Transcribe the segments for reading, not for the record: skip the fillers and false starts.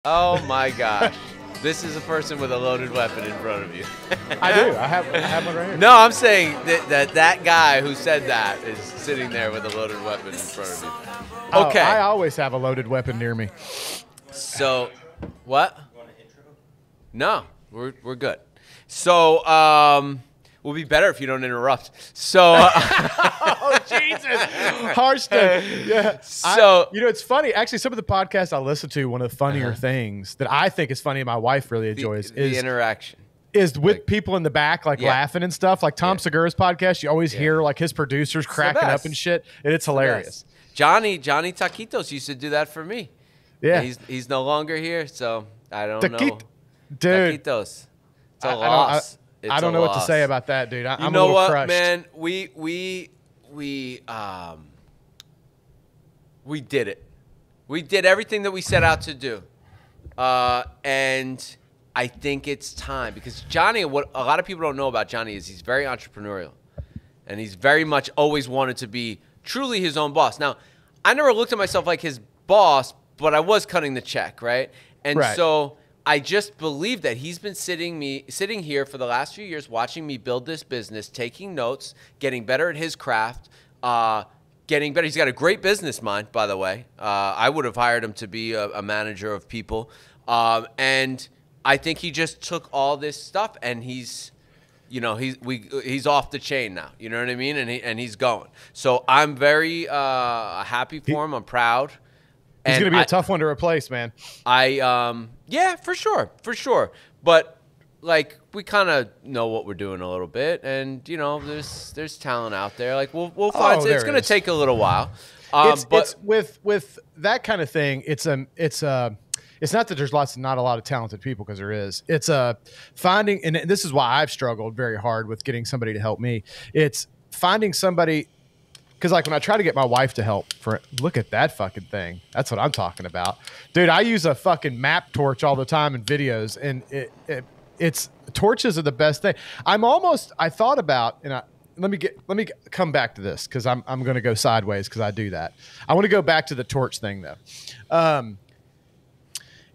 Oh my gosh. This is a person with a loaded weapon in front of you. I do. I have one right here. No, I'm saying that guy who said that is sitting there with a loaded weapon in front of you. Okay. I always have a loaded weapon near me. So, what? No, we're good. So, we'll be better if you don't interrupt. So, oh Jesus, Harston. Yeah. So it's funny. Actually, some of the podcasts I listen to, one of the funnier things that I think is funny, and my wife really enjoys, the interaction. Is with people in the back, laughing and stuff. Like Tom Segura's podcast, you always hear like his producers cracking up and shit, and it's hilarious. Johnny Taquitos used to do that for me. Yeah, he's no longer here, so I don't know. Dude, Taquitos. It's a loss. I don't know what to say about that, dude. I'm you know a little what, crushed. man? We did it. We did everything that we set out to do, and I think it's time because Johnny. What a lot of people don't know about Johnny is he's very entrepreneurial, and he's very much always wanted to be truly his own boss. Now, I never looked at myself like his boss, but I was cutting the check, right? And so I just believe that he's been sitting here for the last few years watching me build this business, taking notes, getting better at his craft, getting better. He's got a great business mind, by the way. I would have hired him to be a manager of people. And I think he just took all this stuff and he's off the chain now. You know what I mean? And he's going. So I'm very happy for him. I'm proud. He's going to be a tough one to replace, man. Yeah, for sure. But like we kind of know what we're doing a little bit, and there's talent out there. Like we'll find. It's going to take a little while. But with that kind of thing, it's not that there's not a lot of talented people, because there is. It's finding, and this is why I've struggled very hard with getting somebody to help me. It's finding somebody. Because like when I try to get my wife to help, look at that fucking thing. That's what I'm talking about. Dude, I use a fucking map torch all the time in videos, and it's torches are the best thing. I thought about, and let me come back to this because I'm going to go sideways because I do that. I want to go back to the torch thing though.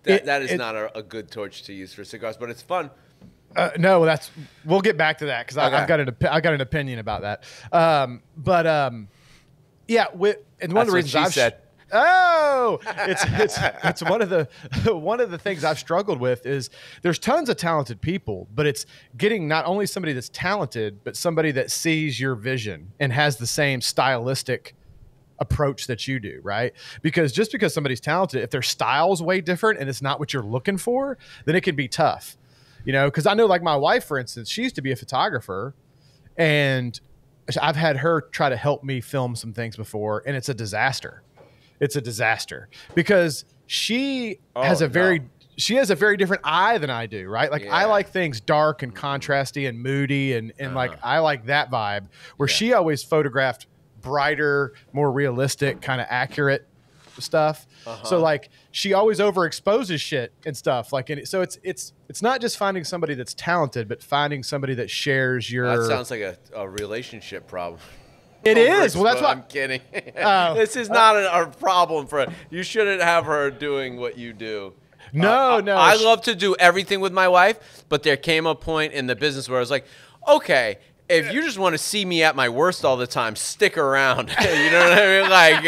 That is not a good torch to use for cigars, but it's fun. No, we'll get back to that because I've got an opinion about that. Yeah, and one of the reasons it's one of the things I've struggled with is there's tons of talented people, but it's getting not only somebody that's talented, but somebody that sees your vision and has the same stylistic approach that you do, right? Because just because somebody's talented, if their style's way different and it's not what you're looking for, then it can be tough. Because I know, like my wife, for instance, she used to be a photographer, and I've had her try to help me film some things before, and it's a disaster. It's a disaster because she has a very different eye than I do, right? Like I like things dark and contrasty and moody, and like I like that vibe. Where she always photographed brighter, more realistic, kind of accurate stuff. So like she always overexposes shit and stuff. Like, so it's not just finding somebody that's talented, but finding somebody that shares your. That sounds like a relationship problem. It is. Well, that's what I'm kidding. This is not a problem for. You shouldn't have her doing what you do. No. I love to do everything with my wife, but there came a point in the business where I was like, okay, if you just want to see me at my worst all the time, stick around. You know what I mean? Like,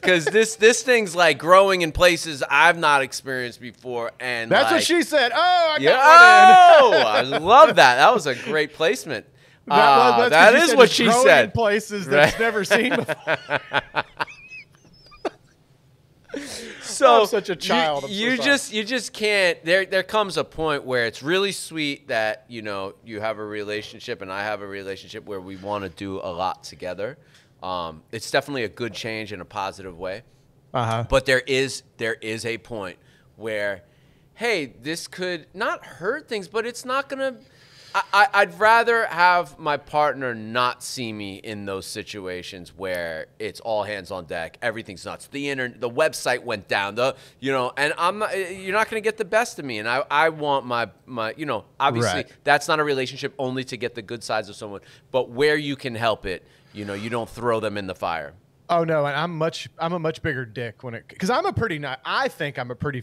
because this thing's like growing in places I've not experienced before, and that's like, what she said. Oh, I got one in. I love that. That was a great placement. That is what she said. In places that's never seen before. So I'm such a child. You just can't. There comes a point where it's really sweet that you have a relationship and I have a relationship where we want to do a lot together. It's definitely a good change in a positive way. But there is a point where, hey, this could not hurt things, but it's not gonna. I'd rather have my partner not see me in those situations where it's all hands on deck. Everything's nuts. The website went down. And I'm not. You're not going to get the best of me. And I want my. Obviously, that's not a relationship only to get the good sides of someone, but where you can help it. You don't throw them in the fire. Oh no, and I'm a much bigger dick because I think I'm a pretty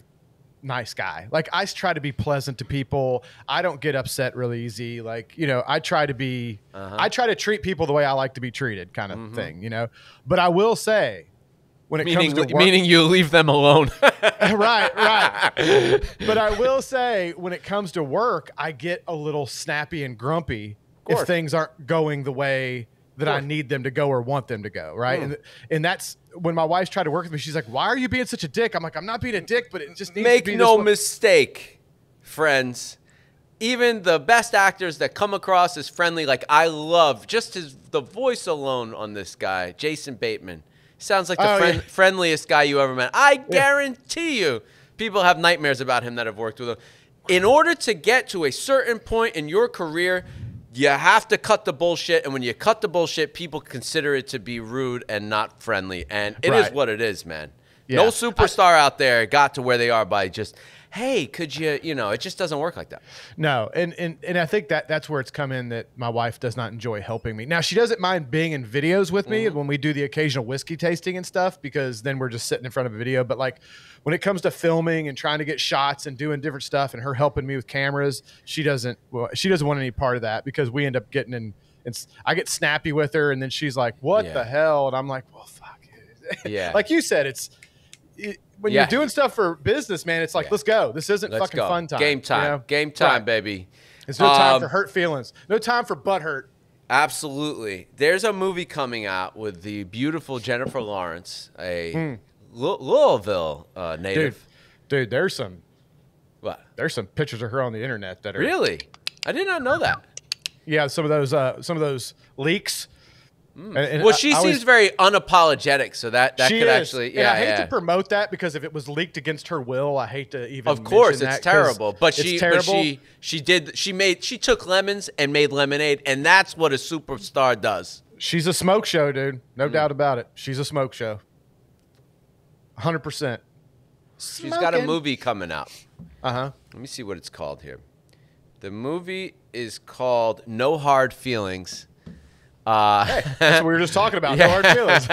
nice guy. Like, I try to be pleasant to people. I don't get upset really easy. Like, you know, I try to treat people the way I like to be treated, kind of thing, you know. But I will say, when it comes to work, meaning you leave them alone. right. But I will say, when it comes to work, I get a little snappy and grumpy if things aren't going the way that I need them to go or want them to go, right? And that's when my wife's tried to work with me. She's like, "Why are you being such a dick?" I'm like, "I'm not being a dick, but it just needs to be Make no mistake, friends. Even the best actors that come across as friendly, like I love just the voice alone on this guy, Jason Bateman. Sounds like the friendliest guy you ever met. I guarantee you, people have nightmares about him that have worked with him. In order to get to a certain point in your career, you have to cut the bullshit, and when you cut the bullshit, people consider it to be rude and not friendly, and it is what it is, man. Yeah. No superstar out there got to where they are by just, hey, could you, you know, it just doesn't work like that. No, and I think that's where it's come in that my wife does not enjoy helping me. Now, she doesn't mind being in videos with me when we do the occasional whiskey tasting and stuff, because then we're just sitting in front of a video. But like when it comes to filming and trying to get shots and doing different stuff and her helping me with cameras, she doesn't want any part of that, because we end up getting in, and I get snappy with her, and then she's like, what the hell? And I'm like, well, fuck. Yeah. Like you said, when you're doing stuff for business, man, it's like, let's go. This isn't fucking fun time. Game time. You know? Game time, baby. There's no time for hurt feelings. No time for butt hurt. Absolutely. There's a movie coming out with the beautiful Jennifer Lawrence, a Louisville native. Dude, there's some pictures of her on the internet that are really. I did not know that. Yeah, some of those leaks. Well, she seems very unapologetic, so that could actually, I hate to promote that, because if it was leaked against her will, I hate to even. Of course, it's terrible. But she took lemons and made lemonade, and that's what a superstar does. She's a smoke show, dude. No doubt about it. She's a smoke show. 100%. She's got a movie coming out. Let me see what it's called here. The movie is called No Hard Feelings. Hey, that's what we were just talking about. No hard feelings.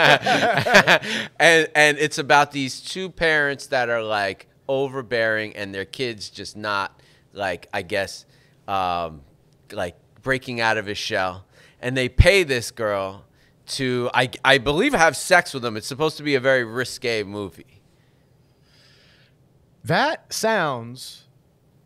and it's about these two parents that are like overbearing, and their kids just not like, I guess, like breaking out of his shell. And they pay this girl to, I believe, have sex with them. It's supposed to be a very risque movie. That sounds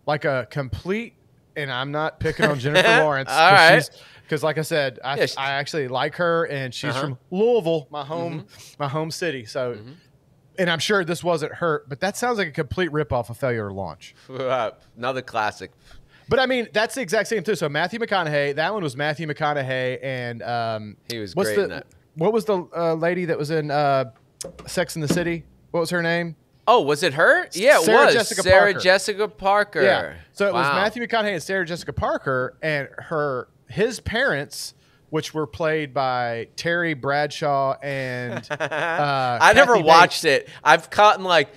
like a complete, and I'm not picking on Jennifer Lawrence. All right. Because, like I said, I actually like her, and she's from Louisville, my home city. So, and I'm sure this wasn't her, but that sounds like a complete ripoff of Failure to Launch. Another classic. But I mean, that's the exact same too. So Matthew McConaughey, that one was Matthew McConaughey, and he was great in that. What was the lady that was in Sex and the City? What was her name? Oh, was it her? Yeah, it was. Sarah Jessica Parker. Yeah. So it was Matthew McConaughey and Sarah Jessica Parker, and his parents, which were played by Terry Bradshaw and I never watched it. I've caught like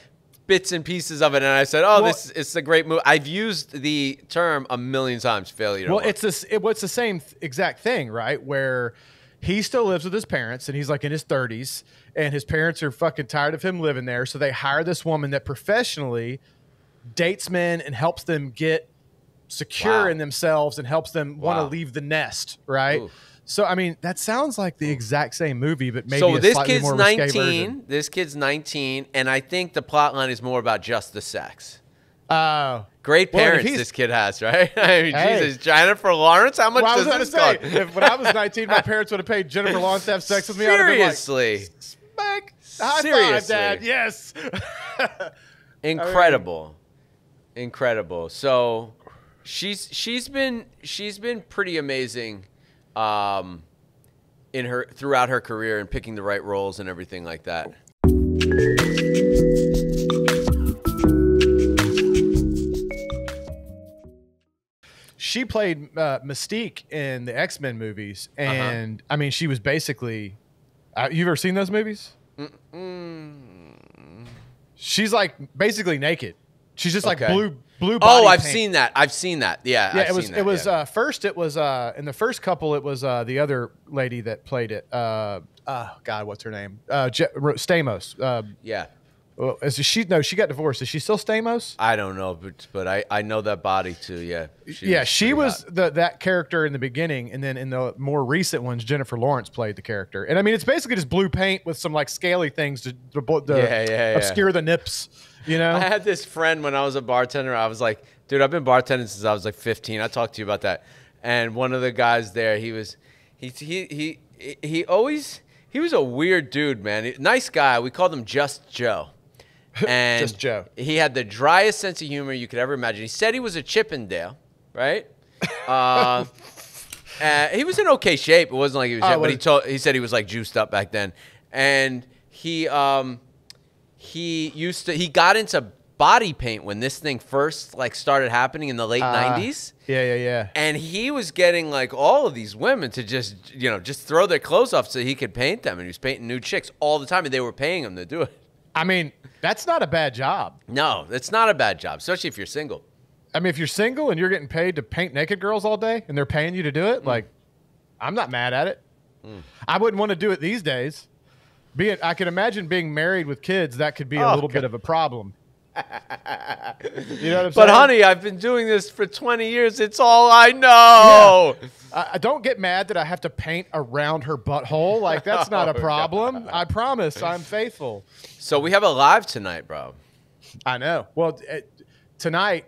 bits and pieces of it, and I said, "Oh, it's a great movie." I've used the term a million times. Failure. Well, it's the same exact thing, right? Where he still lives with his parents, and he's like in his 30s, and his parents are fucking tired of him living there, so they hire this woman that professionally dates men and helps them get secure in themselves and helps them want to leave the nest, right? Ooh. So I mean, that sounds like the exact same movie, but maybe a slightly more risque version. This kid's 19, and I think the plot line is more about just the sex. Oh, great parents this kid has, right? I mean, Jesus, Jennifer Lawrence. How much does this cost? When I was 19, my parents would have paid Jennifer Lawrence to have sex with me. Seriously, high five, Dad. Yes, incredible, incredible. So. She's been pretty amazing in her throughout her career and picking the right roles and everything like that. She played Mystique in the X-Men movies, and I mean, she was basically. You've ever seen those movies? She's like basically naked. She's just like blue body. Oh, I've paint. seen that. I've seen that. Yeah. Yeah, it was first. It was in the first couple. It was the other lady that played it. God, what's her name? Stamos. Yeah. Well, she got divorced. Is she still Stamos? I don't know, but I know that body too. Yeah. She was that character in the beginning, and then in the more recent ones, Jennifer Lawrence played the character. And I mean, it's basically just blue paint with some like scaly things to obscure the nips. You know, I had this friend when I was a bartender. I was like, dude, I've been bartending since I was like 15. I talked to you about that. And one of the guys there, he was a weird dude, man. Nice guy. We called him Just Joe. And Just Joe. He had the driest sense of humor you could ever imagine. He said he was a Chippendale, right? He was in okay shape. It wasn't like he was, but he said he was like juiced up back then. And he got into body paint when this thing first like started happening in the late 90s. Yeah. And he was getting like all of these women to just throw their clothes off so he could paint them. And he was painting new chicks all the time, and they were paying him to do it. I mean, that's not a bad job. No, it's not a bad job, especially if you're single. I mean, if you're single and you're getting paid to paint naked girls all day and they're paying you to do it, like, I'm not mad at it. I wouldn't want to do it these days. I can imagine being married with kids. That could be a little bit of a problem. You know what I'm saying? But honey, I've been doing this for 20 years. It's all I know. Yeah. Don't get mad that I have to paint around her butthole. Like, that's not a problem. I promise I'm faithful. So we have a live tonight, bro. I know. Well, tonight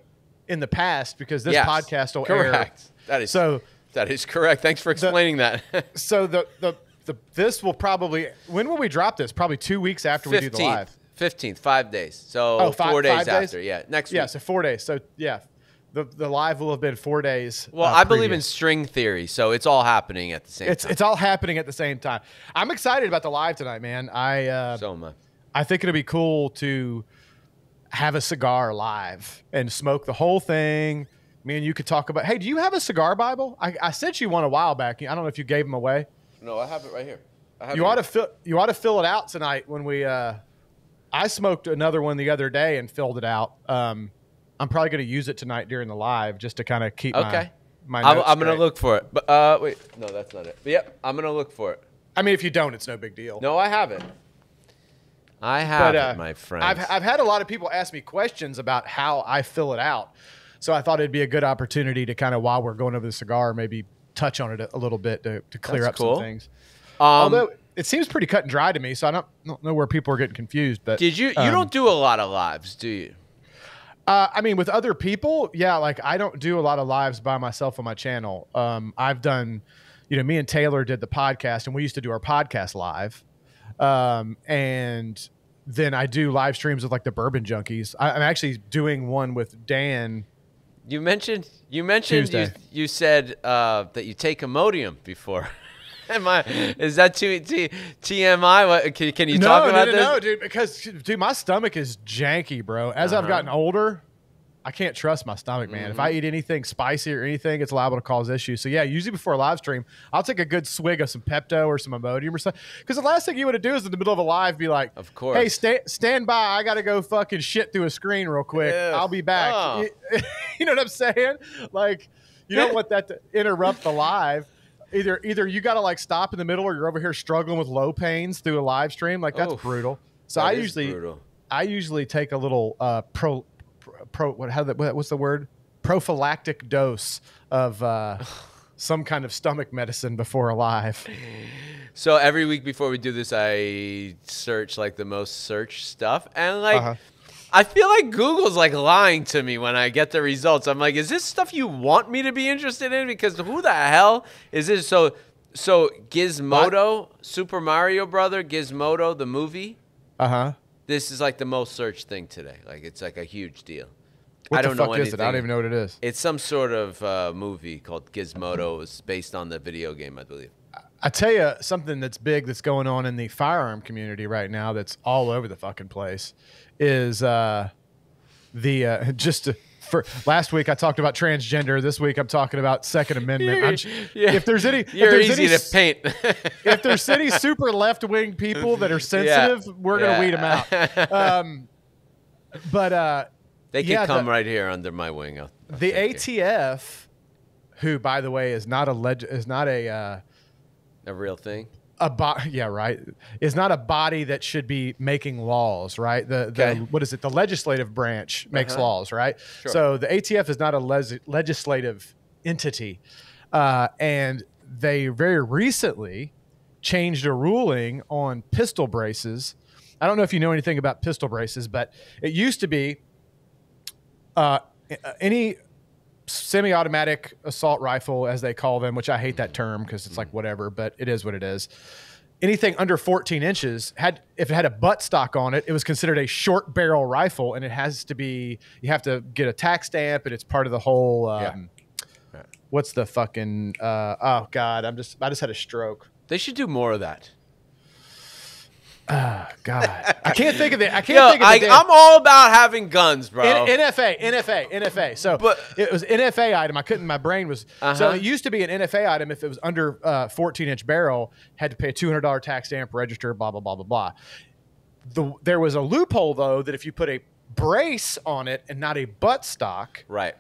in the past, because this podcast will air. That is correct. Thanks for explaining that. So this will probably, when will we drop this? Probably 2 weeks after we do the live. 15th, 5 days. So 4 days after. Yeah, next week. Yeah, so 4 days. So yeah, the live will have been 4 days. Well, I believe in string theory, so it's all happening at the same time. It's all happening at the same time. I'm excited about the live tonight, man. So am I. I think it'll be cool to have a cigar live and smoke the whole thing. Me and you could talk about, hey, do you have a cigar Bible? I sent you one a while back. I don't know if you gave them away. No, I have it right here. You ought to fill it out tonight when we I smoked another one the other day and filled it out. I'm probably going to use it tonight during the live just to kind of keep my notes I'm going to look for it. But wait, no, that's not it. But yep, I'm going to look for it. I mean, if you don't, it's no big deal. No, I have it. I have it, my friend. I've had a lot of people ask me questions about how I fill it out. So I thought it'd be a good opportunity to kind of, while we're going over the cigar, maybe touch on it a little bit to clear up some things. Although it seems pretty cut and dry to me, so I don't know where people are getting confused. But did you don't do a lot of lives, do you? I mean, with other people, yeah. Like, I don't do a lot of lives by myself on my channel. I've done, me and Taylor did the podcast, and we used to do our podcast live. And then I do live streams with like the Bourbon Junkies. I'm actually doing one with Dan. You mentioned you said that you take Imodium before. Is that TMI? Can you talk about this? No, dude, because my stomach is janky, bro. As I've gotten older, I can't trust my stomach, man. If I eat anything spicy or anything, it's liable to cause issues. So yeah, usually before a live stream, I'll take a good swig of some Pepto or some Imodium or something. Because the last thing you want to do is in the middle of a live be like, of course, hey, stand by. I got to go fucking shit through a screen real quick. I'll be back. Oh. You know what I'm saying? Like, you don't want that to interrupt the live. Either you got to like stop in the middle, or you're over here struggling with low pains through a live stream. Like, that's brutal. So I usually take a little what's the word? Prophylactic dose of some kind of stomach medicine before a live. So every week before we do this, I search like the most searched stuff, and like I feel like Google's like lying to me when I get the results. I'm like, is this stuff you want me to be interested in? Because who the hell is this? So Gizmodo, Super Mario Brother, Gizmodo the movie. This is like the most searched thing today. Like, it's like a huge deal. What the fuck is it? I don't even know what it is. It's some sort of movie called Gizmodo. It's based on the video game, I believe. I tell you something that's big that's going on in the firearm community right now that's all over the fucking place is for last week I talked about transgender. This week I'm talking about Second Amendment. If there's any, to paint. If there's any super left wing people that are sensitive, we're gonna weed them out. But they can come right here under my wing. The ATF, who by the way is not a real thing. yeah, right. Is not a body that should be making laws, right? The what is it? The legislative branch makes laws, right? Sure. So the ATF is not a legislative entity, and they very recently changed a ruling on pistol braces. I don't know if you know anything about pistol braces, but it used to be any semi-automatic assault rifle, as they call them, which I hate that term because it's like whatever, but it is what it is. Anything under 14 inches if it had a buttstock on it, it was considered a short barrel rifle, and it has to be. You have to get a tax stamp, and it's part of the whole. What's the fucking? Oh God, I just had a stroke. They should do more of that. Oh, God. I can't think of it. I'm all about having guns, bro. NFA. So but, it was NFA item. My brain was. So it used to be an NFA item if it was under 14-inch barrel, had to pay a $200 tax stamp, register, blah, blah, blah, blah, blah. There was a loophole, though, that if you put a brace on it and not a buttstock, right,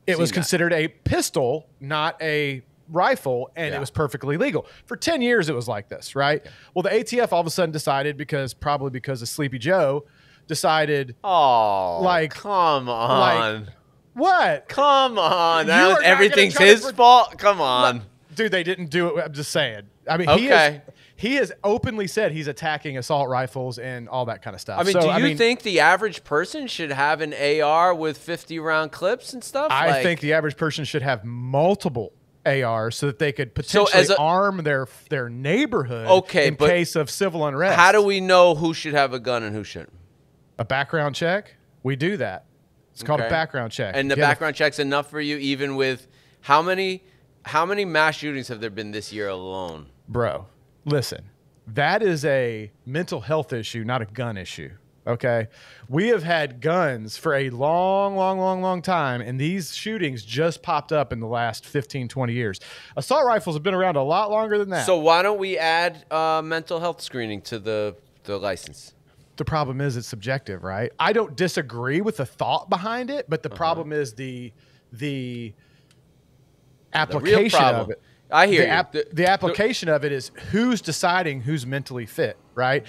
it was considered a pistol, not a rifle, and it was perfectly legal. For 10 years it was like this, right? Yeah. Well, the ATF all of a sudden decided, probably because of Sleepy Joe, decided, come on. What? Come on. Everything's his fault? Come on. Dude, they didn't do it. I'm just saying. I mean, he has openly said he's attacking assault rifles and all that kind of stuff. I mean, do you think the average person should have an AR with 50-round clips and stuff? I think the average person should have multiple ARs so that they could potentially arm their neighborhood in case of civil unrest. How do we know who should have a gun and who shouldn't? A background check. We do that. It's called a background check. And the background check's enough for you, even with how many mass shootings have there been this year alone? Bro, listen, that is a mental health issue, not a gun issue. Okay, we have had guns for a long time, and these shootings just popped up in the last 15, 20 years. Assault rifles have been around a lot longer than that. So why don't we add mental health screening to the license? The problem is it's subjective, right? I don't disagree with the thought behind it, but the problem is the application of it. I hear you. The application of it is who's deciding who's mentally fit, right?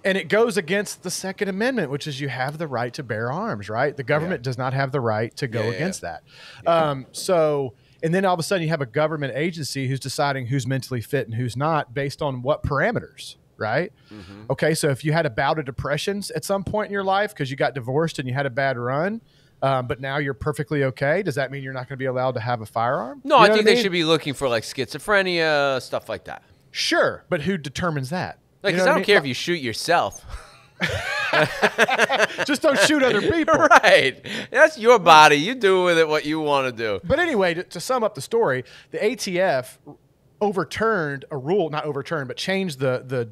And it goes against the Second Amendment, which is you have the right to bear arms, right? The government does not have the right to go against that. And then all of a sudden you have a government agency who's deciding who's mentally fit and who's not based on what parameters, right? Mm-hmm. Okay, so if you had a bout of depression at some point in your life because you got divorced and you had a bad run, but now you're perfectly okay, does that mean you're not going to be allowed to have a firearm? No, I think they should be looking for like schizophrenia, stuff like that. Sure, but who determines that? Like, because I don't care if you shoot yourself. Just don't shoot other people. Right. That's your body. You do with it what you want to do. But anyway, to sum up the story, the ATF overturned a rule, not overturned, but changed the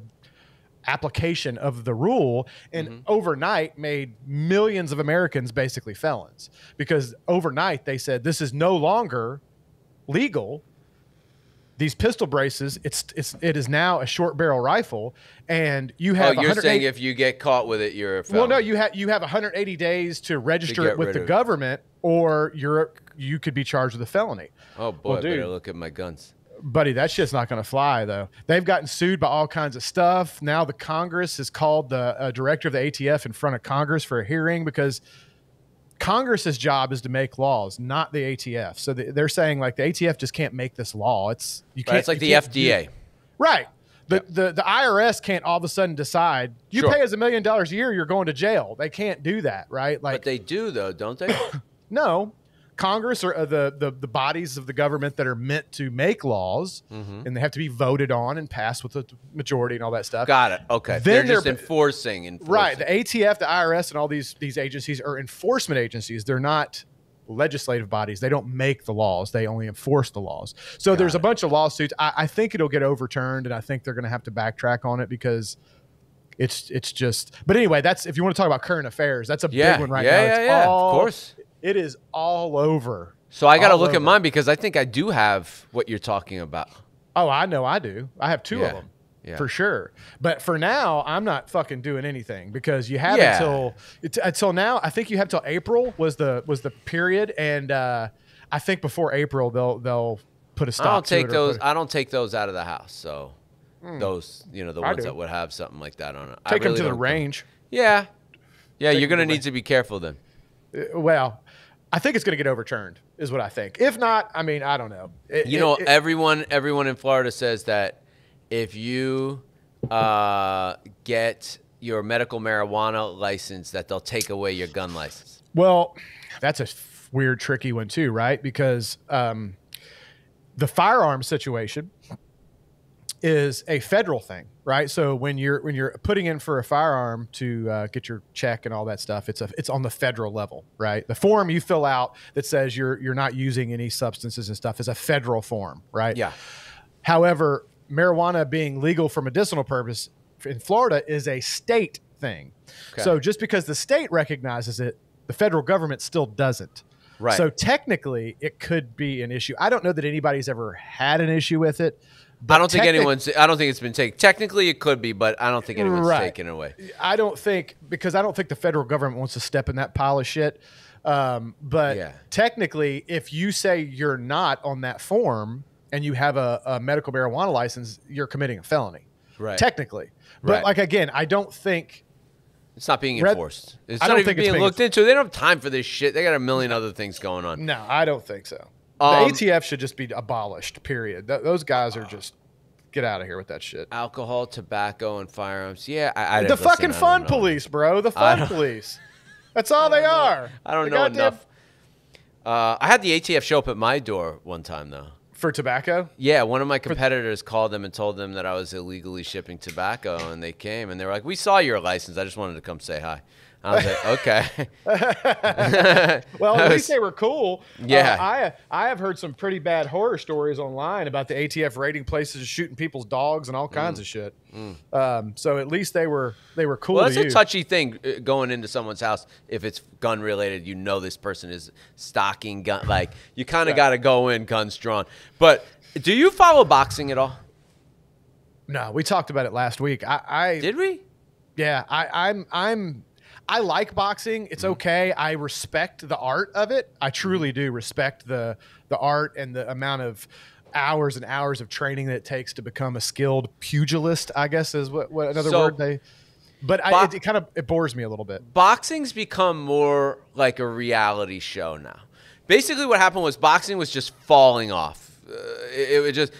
application of the rule, and overnight made millions of Americans basically felons. Because overnight they said this is no longer legal. These pistol braces, it is now a short barrel rifle, and you have. Oh, you're saying if you get caught with it, you're a felon. Well, no, you have 180 days to register it with the government, or you could be charged with a felony. Oh boy, dude, better look at my guns, buddy. That shit's not going to fly though. They've gotten sued by all kinds of stuff. Now the Congress has called the director of the ATF in front of Congress for a hearing because Congress's job is to make laws, not the ATF. So they're saying like the ATF just can't make this law. It's like the FDA, right? The IRS can't all of a sudden decide you pay us $1 million a year, you're going to jail. They can't do that, right? Like, but they do though, don't they? No, Congress are the bodies of the government that are meant to make laws, and they have to be voted on and passed with a majority and all that stuff. Got it. Okay. They're just enforcing. Right. The ATF, the IRS, and all these agencies are enforcement agencies. They're not legislative bodies. They don't make the laws. They only enforce the laws. So there's a bunch of lawsuits. I think it'll get overturned, and I think they're going to have to backtrack on it because it's just. But anyway, that's if you want to talk about current affairs. That's a big one right now. Yeah. Of course. It is all over. So I got to look at mine because I think I do have what you're talking about. Oh, I know I do. I have two of them for sure. But for now, I'm not fucking doing anything because you have until now. I think you have till April was the period, and I think before April they'll put a stop to it. I don't take those out of the house. So those, you know, the ones that would have something like that on it. Take them to the range. Yeah. Yeah, you're going to need to be careful then. Well, I think it's going to get overturned is what I think. If not, I mean, I don't know. Everyone in Florida says that if you get your medical marijuana license, that they'll take away your gun license. Well, that's a weird, tricky one too, right? Because the firearm situation is a federal thing, right? So when you're putting in for a firearm to get your check and all that stuff, it's on the federal level, right? The form you fill out that says you're not using any substances and stuff is a federal form, right? Yeah. However, marijuana being legal for medicinal purpose in Florida is a state thing. Okay. So just because the state recognizes it, the federal government still doesn't. Right. So technically, it could be an issue. I don't know that anybody's ever had an issue with it. I don't think it's been taken. Technically, it could be, but I don't think anyone's taken it away. I don't think the federal government wants to step in that pile of shit. But technically, if you say you're not on that form and you have a medical marijuana license, you're committing a felony. Right. Technically. But like, again, I don't think it's not being enforced. It's not even being looked into. They don't have time for this shit. They got a million other things going on. No, I don't think so. The ATF should just be abolished, period. Those guys are just, get out of here with that shit. Alcohol, tobacco, and firearms. Yeah. The fucking fun police, bro. The fun police. That's all they are. I don't know enough. I had the ATF show up at my door one time, though. For tobacco? Yeah, one of my competitors called them and told them that I was illegally shipping tobacco, and they came, and they were like, we saw your license. I just wanted to come say hi. I was like, okay. Well, at least they were cool. Yeah. I have heard some pretty bad horror stories online about the ATF raiding places and shooting people's dogs and all kinds of shit. So at least they were cool. Well, that's a touchy thing going into someone's house. If it's gun related, you know this person is stocking gun. Like, you kind of got to go in guns drawn. But do you follow boxing at all? No, we talked about it last week. Did we? Yeah, I like boxing. It's okay. I respect the art of it. I truly do respect the art and the amount of hours and hours of training that it takes to become a skilled pugilist, I guess is what another word they. But it bores me a little bit. Boxing's become more like a reality show now. Basically, what happened was boxing was just falling off. It was just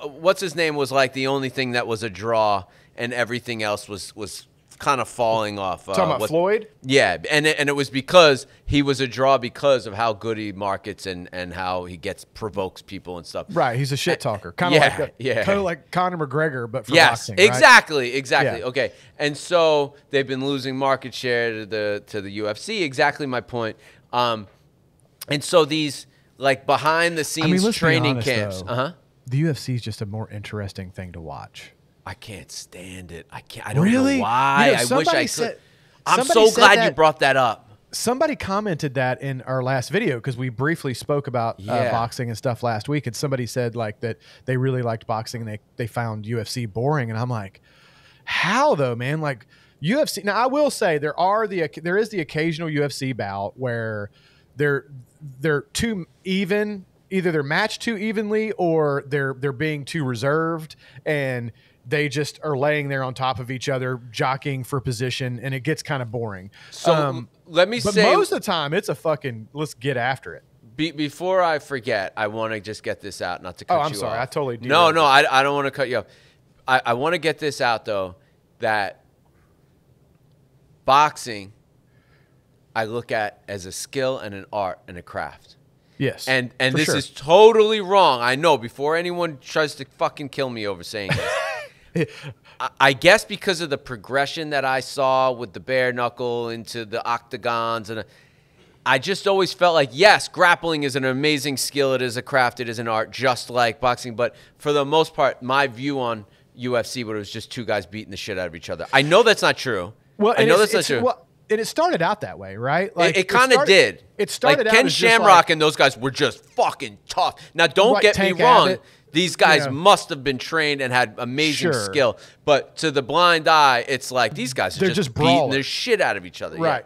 what's his name was like the only thing that was a draw, and everything else was kind of falling off. Talking about Floyd? Yeah, and it was because he was a draw because of how good he markets and how he provokes people and stuff. Right, he's a shit talker. Kind of like Conor McGregor, but for boxing. Exactly. Yeah. Okay, and so they've been losing market share to the UFC. Exactly my point. And so these like behind the scenes training camps. The UFC is just a more interesting thing to watch. I can't stand it. I don't know why. I wish I could. I'm so glad you brought that up. Somebody commented that in our last video because we briefly spoke about boxing and stuff last week, and somebody said like that they really liked boxing and they found UFC boring, and I'm like, how though, man? Like UFC. Now I will say there is the occasional UFC bout where they're too even. Either they're matched too evenly or they're being too reserved and they just are laying there on top of each other, jockeying for position, and it gets kind of boring. So let me say, but most of the time, it's a fucking let's get after it. Before I forget, I want to just get this out, not to cut you off. Oh, I'm sorry, I totally do. No, I don't want to cut you off. I want to get this out though that boxing, I look at as a skill and an art and a craft. Yes, and this is totally wrong. I know. Before anyone tries to fucking kill me over saying this. I guess because of the progression that I saw with the bare knuckle into the octagons, and I just always felt like, yes, grappling is an amazing skill. It is a craft. It is an art, just like boxing. But for the most part, my view on UFC, but it was just two guys beating the shit out of each other. I know that's not true. Well, I know that's not true. Well, and it started out that way, right? Like it kind of did. It started like out Ken Shamrock and those guys were just fucking tough. Now, don't get me wrong. These guys must have been trained and had amazing skill. But to the blind eye, it's like these guys are just beating the shit out of each other. Right.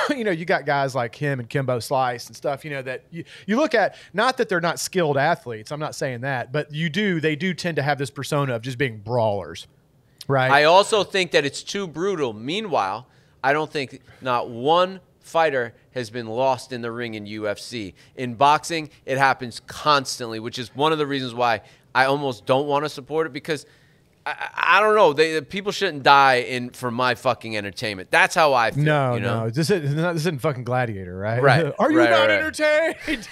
you know, you got guys like him and Kimbo Slice and stuff, you know, that you look at, not that they're not skilled athletes. I'm not saying that, but they do tend to have this persona of just being brawlers, right? I also think that it's too brutal. Meanwhile, I don't think not one fighter has been lost in the ring in UFC. In boxing, it happens constantly, which is one of the reasons why I almost don't want to support it, because I don't know. People shouldn't die for my fucking entertainment. That's how I feel. No, you know? no. This isn't fucking Gladiator, right? Right. Are you right, not right. entertained?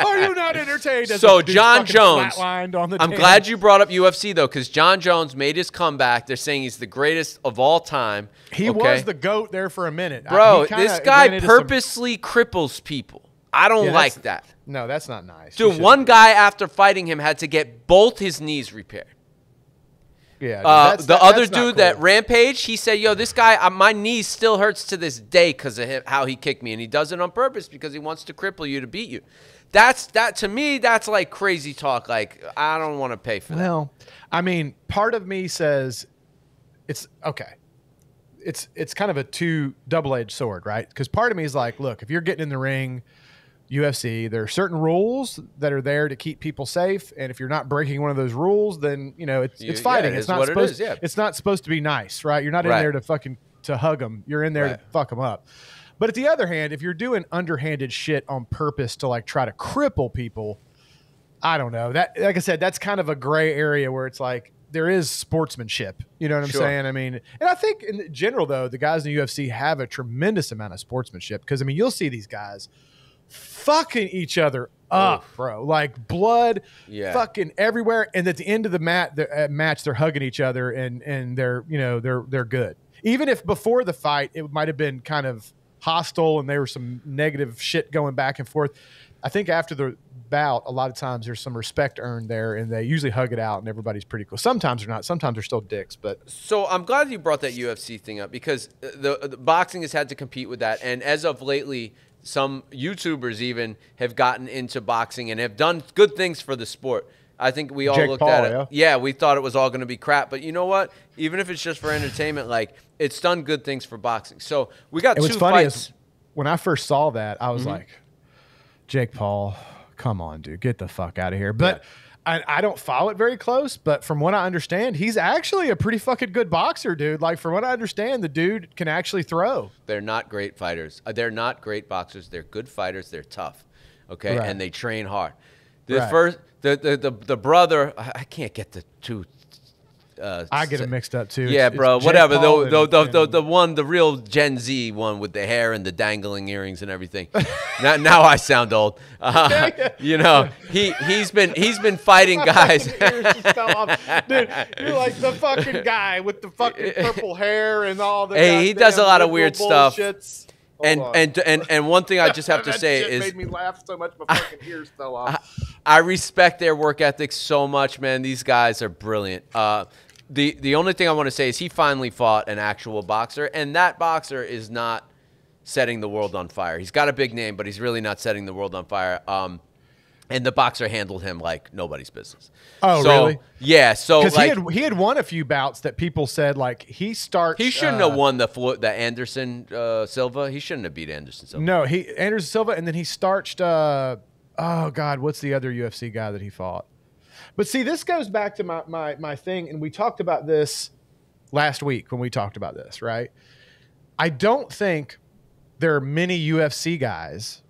Are you not entertained? So John Jones, I'm glad you brought up UFC, though, because John Jones made his comeback. They're saying he's the greatest of all time. He was the GOAT there for a minute. Bro, this guy purposely cripples people. I don't like that. No, that's not nice. Dude, one guy after fighting him had to get both his knees repaired. Yeah, the other dude that Rampage, he said, yo, this guy, my knee still hurts to this day because of how he kicked me. And he does it on purpose because he wants to cripple you to beat you. To me, that's like crazy talk. Like, I don't want to pay for that. Well, I mean, part of me says it's okay. It's kind of a double-edged sword, right? Because part of me is like, look, if you're getting in the ring, UFC, there are certain rules that are there to keep people safe, and if you're not breaking one of those rules, then you know it's fighting. Yeah, it's not supposed. It's not supposed to be nice, right? You're not in there to hug them. You're in there to fuck them up. But at the other hand, if you're doing underhanded shit on purpose to like try to cripple people, I don't know. That, like I said, that's kind of a gray area where it's like there is sportsmanship. You know what I'm saying? I mean, and I think in general though, the guys in the UFC have a tremendous amount of sportsmanship, because I mean, you'll see these guys fucking each other up, bro, like blood fucking everywhere, and at the end of the match they're hugging each other and they're, you know, they're good, even if before the fight it might have been kind of hostile and there was some negative shit going back and forth. I think after the bout, a lot of times there's some respect earned there, and they usually hug it out and everybody's pretty cool. Sometimes they're not, sometimes they're still dicks. But so I'm glad you brought that UFC thing up, because the boxing has had to compete with that, and as of lately some YouTubers even have gotten into boxing and have done good things for the sport. I think we all looked at it. Yeah, we thought it was all going to be crap. But you know what? Even if it's just for entertainment, like, it's done good things for boxing. So we got two fights. When I first saw that, I was like, Jake Paul, come on, dude. Get the fuck out of here. But I don't follow it very close, but from what I understand, he's actually a pretty fucking good boxer, dude. Like, from what I understand, the dude can actually throw. They're not great fighters. They're not great boxers. They're good fighters. They're tough, okay? And they train hard. The brother, I can't get the two. I get them mixed up too. Yeah, bro. Whatever. The real Gen Z one with the hair and the dangling earrings and everything. now I sound old. You know, he's been fighting guys. Dude, you're like the fucking guy with the fucking purple hair and all the. Hey, he does a lot of weird stuff. And one thing I just have to say is, made me laugh so much my fucking ears fell off. I respect their work ethic so much, man. These guys are brilliant. The only thing I want to say is he finally fought an actual boxer, and that boxer is not setting the world on fire. He's got a big name, but he's really not setting the world on fire. And the boxer handled him like nobody's business. Oh, really? Yeah. So because he had won a few bouts that people said like he shouldn't have won the Anderson Silva. He shouldn't have beat Anderson Silva. No, Anderson Silva, and then he starched. Oh God, what's the other UFC guy that he fought? But see, this goes back to my thing, and we talked about this last week when we talked about this, right? I don't think there are many UFC guys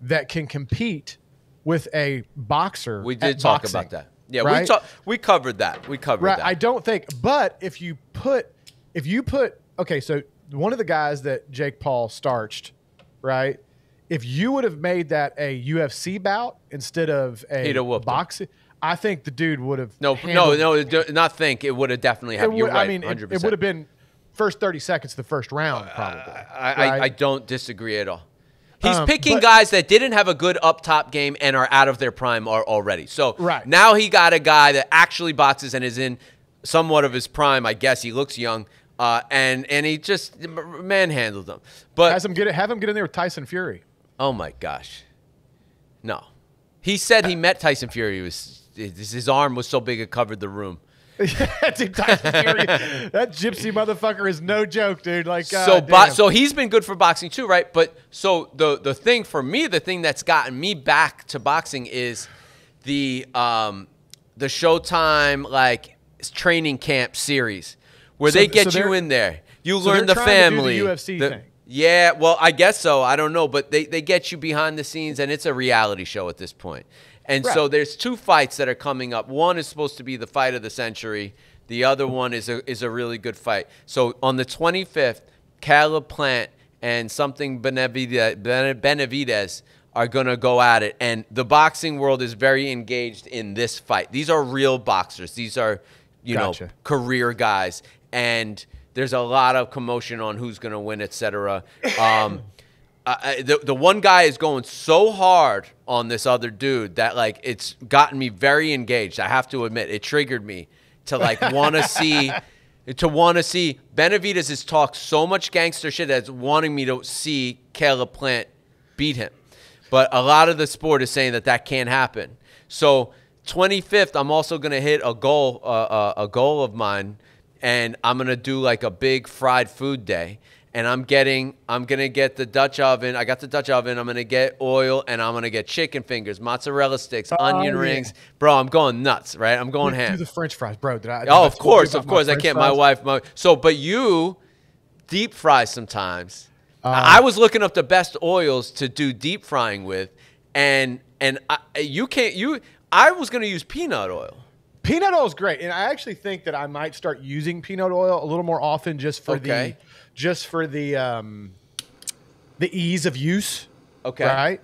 that can compete with a boxer. We did talk about that. Yeah, right? we covered that. That. I don't think, but if you put, okay, so one of the guys that Jake Paul starched, right? If you would have made that a UFC bout instead of a boxing, I think the dude would have. No, not think. It would have definitely happened. You're right, 100%. It would have been first 30 seconds of the first round, probably. I don't disagree at all. He's picking guys that didn't have a good up-top game and are out of their prime already. So now he got a guy that actually boxes and is in somewhat of his prime. I guess he looks young, and he just manhandled them. But have him get in there with Tyson Fury. Oh my gosh, no. He said he met Tyson Fury. His arm was so big it covered the room. Dude, Tyson Fury, that gypsy motherfucker is no joke, dude. Like, so he's been good for boxing too, right? But so the thing for me, the thing that's gotten me back to boxing is the Showtime like training camp series where they get you in there. You learn the family. To do the UFC thing. Yeah, well, I guess so. I don't know, but they get you behind the scenes, and it's a reality show at this point. And so there's 2 fights that are coming up. One is supposed to be the fight of the century. The other one is a really good fight. So on the 25th, Caleb Plant and something Benavidez are going to go at it. And the boxing world is very engaged in this fight. These are real boxers. These are, you know, career guys. And there's a lot of commotion on who's going to win, et cetera. The one guy is going so hard on this other dude that like it's gotten me very engaged. I have to admit, it triggered me to like want to see Benavidez has talked so much gangster shit that's wanting me to see Caleb Plant beat him. But a lot of the sport is saying that can't happen. So 25th, I'm also going to hit a goal of mine, and I'm going to do like a big fried food day. And I'm going to get the Dutch oven. I got the Dutch oven. I'm going to get oil, and I'm going to get chicken fingers, mozzarella sticks, onion rings. Bro, I'm going nuts, right? I'm going ham. Do the French fries, bro. Of course. I can't. My wife. But you deep fry sometimes. I was looking up the best oils to do deep frying with, and you can't. I was going to use peanut oil. Peanut oil is great, and I actually think that I might start using peanut oil a little more often just for the ease of use. Okay. Right.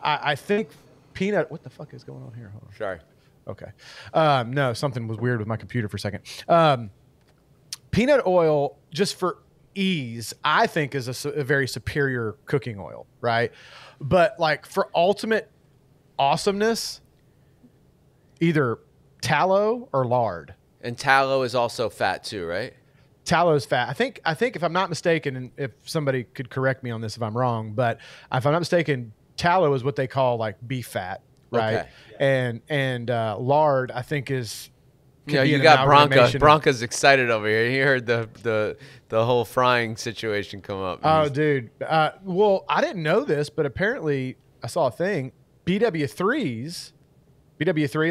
I think peanut. What the fuck is going on here? Hold on. Sorry. Okay. No, something was weird with my computer for a second. Peanut oil, just for ease, I think is a very superior cooking oil, right? But like for ultimate awesomeness, either tallow or lard. And tallow is also fat too, right? Tallow is fat. I think if I'm not mistaken, and if somebody could correct me on this if I'm wrong, but if I'm not mistaken, tallow is what they call like beef fat, right? Okay. And lard, I think is. Yeah, you got Bronca. Bronca's excited over here. He heard the whole frying situation come up. Oh, dude. Well, I didn't know this, but apparently I saw a thing. BW3,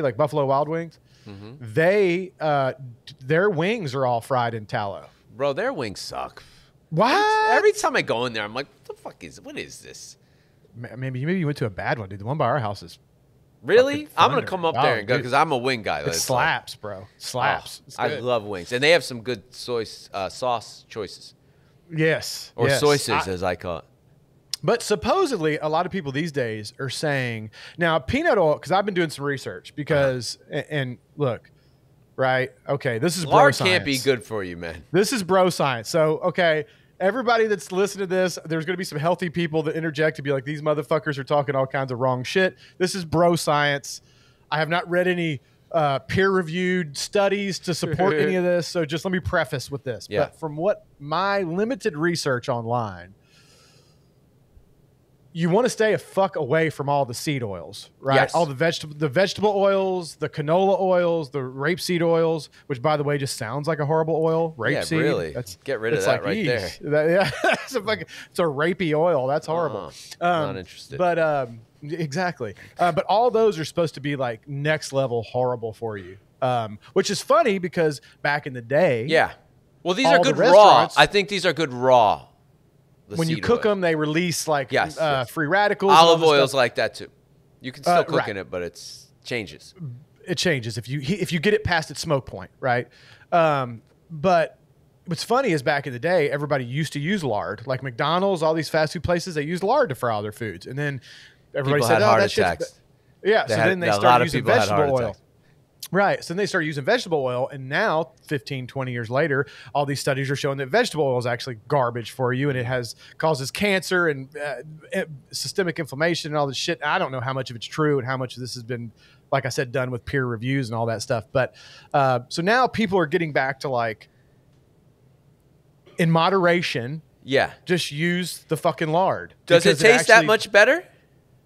like Buffalo Wild Wings, they their wings are all fried in tallow. Bro, their wings suck. What? Every time I go in there, I'm like, what is this? Maybe you went to a bad one, dude. The one by our house is. Really? I'm going to come up there and go because I'm a wing guy. It slaps, bro. Slaps. I love wings. And they have some good soy sauce choices. Yes. Or soices, as I call it. But supposedly, a lot of people these days are saying, now, peanut oil, because I've been doing some research, because, and look, right? Okay, this is bro science. Lard can't be good for you, man. This is bro science. So, okay. Everybody that's listening to this, there's going to be some healthy people that interject to be like, these motherfuckers are talking all kinds of wrong shit. This is bro science. I have not read any peer-reviewed studies to support any of this, so just let me preface with this. Yeah. But from what my limited research online, you want to stay a fuck away from all the seed oils, right? Yes. All the vegetable oils, the canola oils, the rapeseed oils, which by the way just sounds like a horrible oil. Rapeseed, yeah, really. Get rid of that like right there. It's a rapey oil. That's horrible. Not interested. But exactly. But all those are supposed to be like next level horrible for you, which is funny because back in the day, yeah. Well, these are good raw. I think these are good raw. When you cook them, they release like free radicals. Olive oil's like that too. You can still cook in it, but it changes. It changes if you get it past its smoke point, right? But what's funny is back in the day, everybody used to use lard. Like McDonald's, all these fast food places, they used lard to fry all their foods, and then everybody said, "Oh, that's just." Yeah, so then they started using vegetable oil. Right. So then they started using vegetable oil. And now, 15, 20 years later, all these studies are showing that vegetable oil is actually garbage for you. And it causes cancer and systemic inflammation and all this shit. I don't know how much of it's true and how much of this has been, like I said, done with peer reviews and all that stuff. But so now people are getting back to like, in moderation. Yeah. Just use the fucking lard. Does it taste that much better?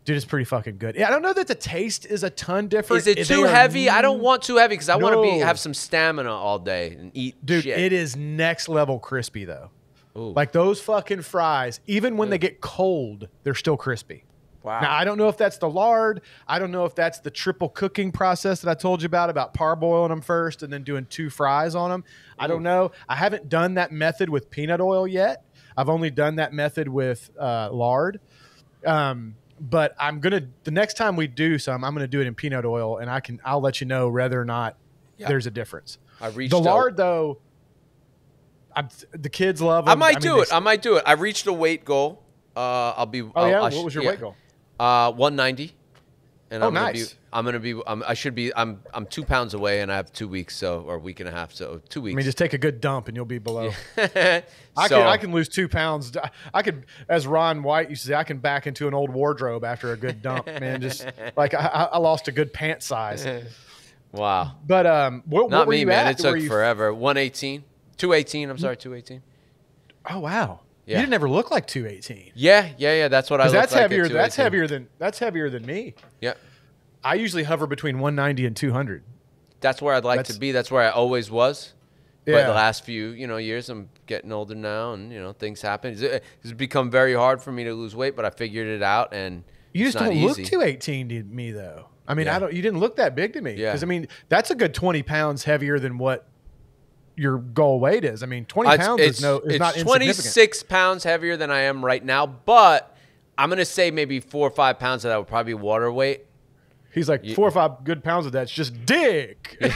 Dude, it's pretty fucking good. Yeah, I don't know that the taste is a ton different. Is it too heavy? I don't want too heavy because I want to have some stamina all day and eat Dude, shit. it is next level crispy, though. Ooh. Like those fucking fries, even when they get cold, they're still crispy. Wow. Now, I don't know if that's the lard. I don't know if that's the triple cooking process that I told you about parboiling them first and then doing 2 fries on them. I don't know. I haven't done that method with peanut oil yet. I've only done that method with lard. But I'm gonna the next time we do some, I'm gonna do it in peanut oil, and I'll let you know whether or not there's a difference. The lard though, the kids love them. I might do it. I reached a weight goal. I'll be. What was your weight goal? 190. And I'm nice. I should be. I'm 2 pounds away, and I have 2 weeks, or a week and a half, so 2 weeks. I mean, just take a good dump, and you'll be below. I can lose 2 pounds. I could, as Ron White used to say, I can back into an old wardrobe after a good dump, man. Just like I lost a good pant size. Wow. But what Not were me, you man. at? It took forever. 118, 218. I'm sorry, 218. Oh wow. Yeah. You didn't ever look like 218. Yeah. That's what I look like. That's heavier than me. Yeah. I usually hover between 190 and 200. That's where I'd like to be. That's where I always was. Yeah. But the last few, years, I'm getting older now, and things happen. It's become very hard for me to lose weight, but I figured it out, and you it's just not don't easy. look 218 to me though. I mean, Yeah. you didn't look that big to me. Yeah. Because I mean, that's a good 20 pounds heavier than what your goal weight is. I mean, 20 pounds is not insignificant. 26 pounds heavier than I am right now, but I'm gonna say maybe 4 or 5 pounds of that would probably be water weight. He's like 4 or 5 good pounds of that's just dick. It's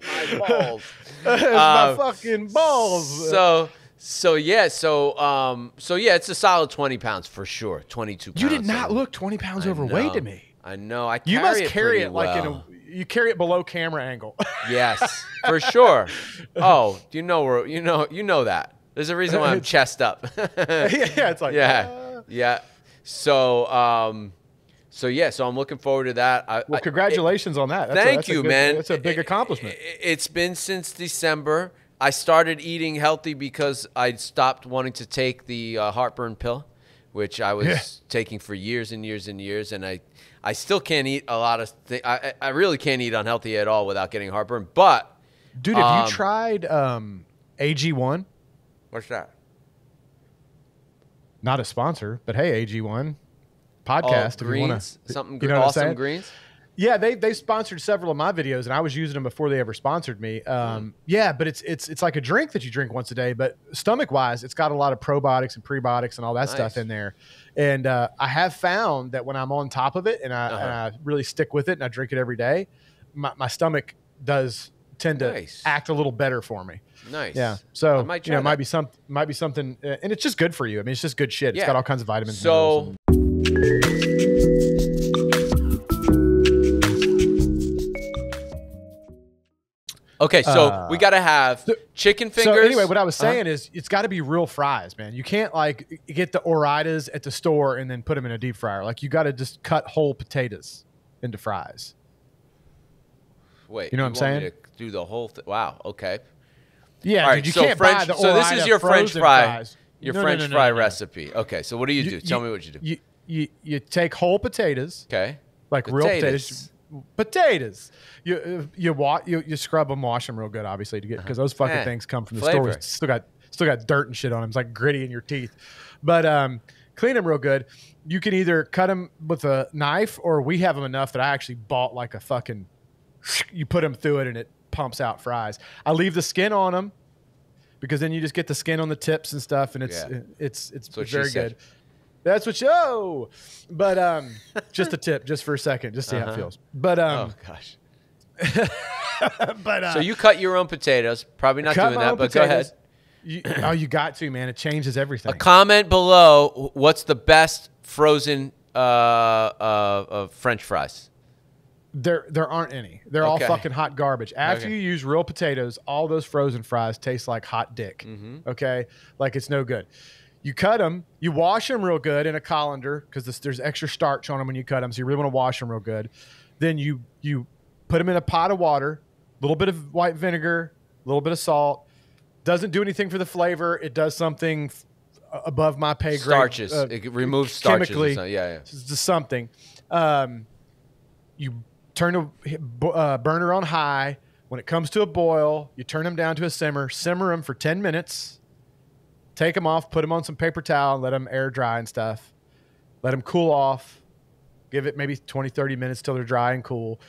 my balls. It's my fucking balls. So yeah, it's a solid 20 pounds for sure. 22 pounds. You did not look 20 pounds overweight to me. I know. You must carry it well. you carry it below camera angle. Yes, for sure. Oh, you know that. There's a reason why I'm chest up. Yeah, it's like yeah. So I'm looking forward to that. Well, congratulations on that. Thank you, man. That's a big accomplishment. It's been since December. I started eating healthy because I stopped wanting to take the heartburn pill, which I was taking for years and years and years, and I still can't eat a lot of things. I really can't eat unhealthy at all without getting heartburn. But dude, have you tried AG1? What's that? Not a sponsor, but hey, AG1 podcast. Oh, greens? Something good, awesome greens? Yeah, they sponsored several of my videos, and I was using them before they ever sponsored me. Yeah, but it's like a drink that you drink once a day, but stomach-wise, it's got a lot of probiotics and prebiotics and all that stuff in there. And I have found that when I'm on top of it and I really stick with it and I drink it every day, my stomach does tend to act a little better for me. Nice. Yeah. So I might try it might be something, and it's just good for you. I mean, it's just good shit. It's got all kinds of vitamins. So. Okay, so we got to have chicken fingers. So anyway, what I was saying is it's got to be real fries, man. You can't like get the Oritas at the store and then put them in a deep fryer. Like you got to just cut whole potatoes into fries. Wait, you know what I'm saying? Me to do the whole thing? Wow. Okay. Yeah, right, dude, you can't buy the Orita. So this is your French fry, fries. French fry recipe. Okay, so what do you do? Tell me what you do. You take whole potatoes. Okay. Like real potatoes. Potatoes. You scrub them, wash them real good, obviously, to get because those fucking things come from the store. Still got dirt and shit on them. It's like gritty in your teeth. But clean them real good. You can either cut them with a knife, or we have them enough that I actually bought like a fucking. You put them through it and it pumps out fries. I leave the skin on them because then you just get the skin on the tips and stuff, and it's very good. That's what but just a tip, just for a second, just see how it feels. But oh gosh. But so you cut your own potatoes. Probably not doing that, but potatoes. Go ahead. You got to, man. It changes everything. A comment below. What's the best frozen French fries? There aren't any. They're all fucking hot garbage. After you use real potatoes, all those frozen fries taste like hot dick. Okay, like it's no good. You cut them, you wash them real good in a colander because there's extra starch on them when you cut them, so you really want to wash them real good. Then you put them in a pot of water, a little bit of white vinegar, a little bit of salt. Doesn't do anything for the flavor. It does something above my pay grade. Starches. It removes starches. Chemically, Yeah. Just something. You turn the burner on high. When it comes to a boil, you turn them down to a simmer. Simmer them for 10 minutes. Take them off. Put them on some paper towel and let them air dry and stuff. Let them cool off. Give it maybe 20, 30 minutes till they're dry and cool.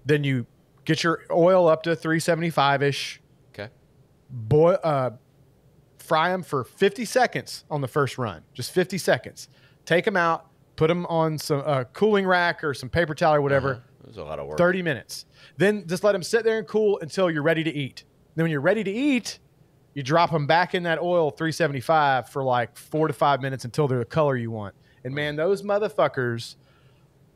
Then you get your oil up to 375-ish. Okay. Fry them for 50 seconds on the first run. Just 50 seconds. Take them out. Put them on some cooling rack or some paper towel or whatever. It was a lot of work. 30 minutes. Then just let them sit there and cool until you're ready to eat. Then when you're ready to eat, you drop them back in that oil 375 for like 4 to 5 minutes until they're the color you want. And man, those motherfuckers,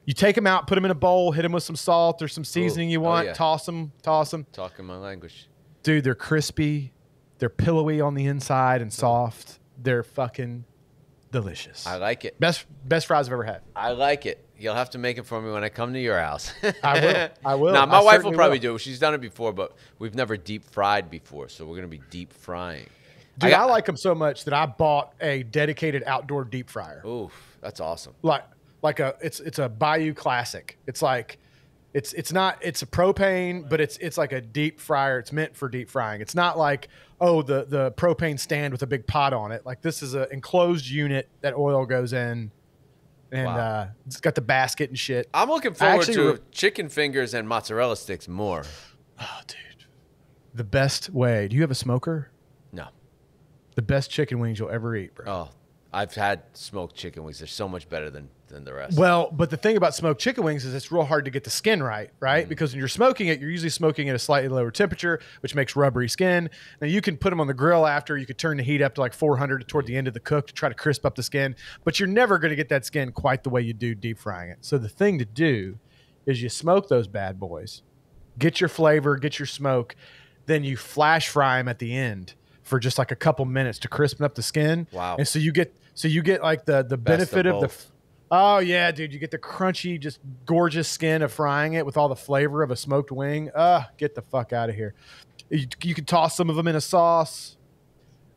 you take them out, put them in a bowl, hit them with some salt or some seasoning you want, toss them. Talking my language. Dude, they're crispy. They're pillowy on the inside and soft. They're fucking delicious. I like it. Best fries I've ever had. I like it. You'll have to make it for me when I come to your house. I will. Now, my wife will probably do it. She's done it before, but we've never deep fried before, so we're going to be deep frying. Dude, I like them so much that I bought a dedicated outdoor deep fryer. Oof, that's awesome. It's a Bayou Classic. It's like it's a propane, but it's like a deep fryer. It's meant for deep frying. It's not like the propane stand with a big pot on it. Like this is an enclosed unit that oil goes in. And it's got the basket and shit. I'm looking forward to chicken fingers and mozzarella sticks more. Oh, dude. The best way. Do you have a smoker? No. The best chicken wings you'll ever eat, bro. Oh, I've had smoked chicken wings. They're so much better than the rest. Well, but the thing about smoked chicken wings is it's real hard to get the skin right? Because when you're smoking it, you're usually smoking at a slightly lower temperature, which makes rubbery skin. Now, you can put them on the grill after. You could turn the heat up to like 400 toward the end of the cook to try to crisp up the skin. But you're never going to get that skin quite the way you do deep frying it. So the thing to do is you smoke those bad boys. Get your flavor, get your smoke. Then you flash fry them at the end for just like a couple minutes to crispen up the skin. Wow. And so you get like the benefit of the... Oh, yeah, dude. You get the crunchy, just gorgeous skin of frying it with all the flavor of a smoked wing. Get the fuck out of here. You can toss some of them in a sauce.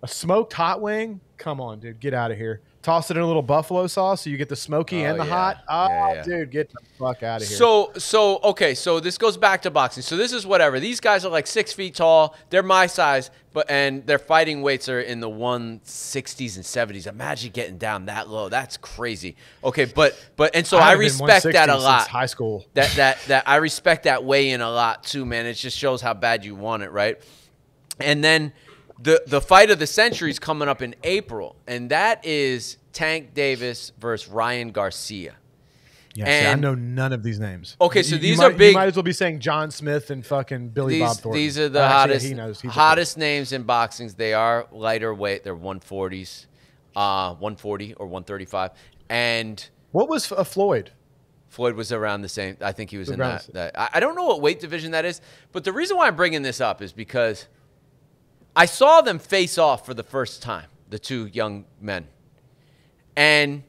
A smoked hot wing? Come on, dude. Get out of here. Toss it in a little buffalo sauce so you get the smoky and the hot. Dude, get the fuck out of here. So this goes back to boxing. So this is whatever. These guys are like 6 feet tall. They're my size, and their fighting weights are in the 160s and 70s. Imagine getting down that low. That's crazy. Okay, and so I respect that a lot. Since high school. That I respect that weigh-in a lot too, man. It just shows how bad you want it, right? And then the fight of the century is coming up in April, and that is Tank Davis versus Ryan Garcia. Yeah, see, I know none of these names. Okay, so these are big. You might as well be saying John Smith and fucking Bob Thornton. These are the hottest names in boxing. They are lighter weight. They're 140s, 140 or 135. And what was Floyd? Floyd was around the same. I think he was in that. I don't know what weight division that is, but the reason why I'm bringing this up is because I saw them face off for the first time, the two young men. And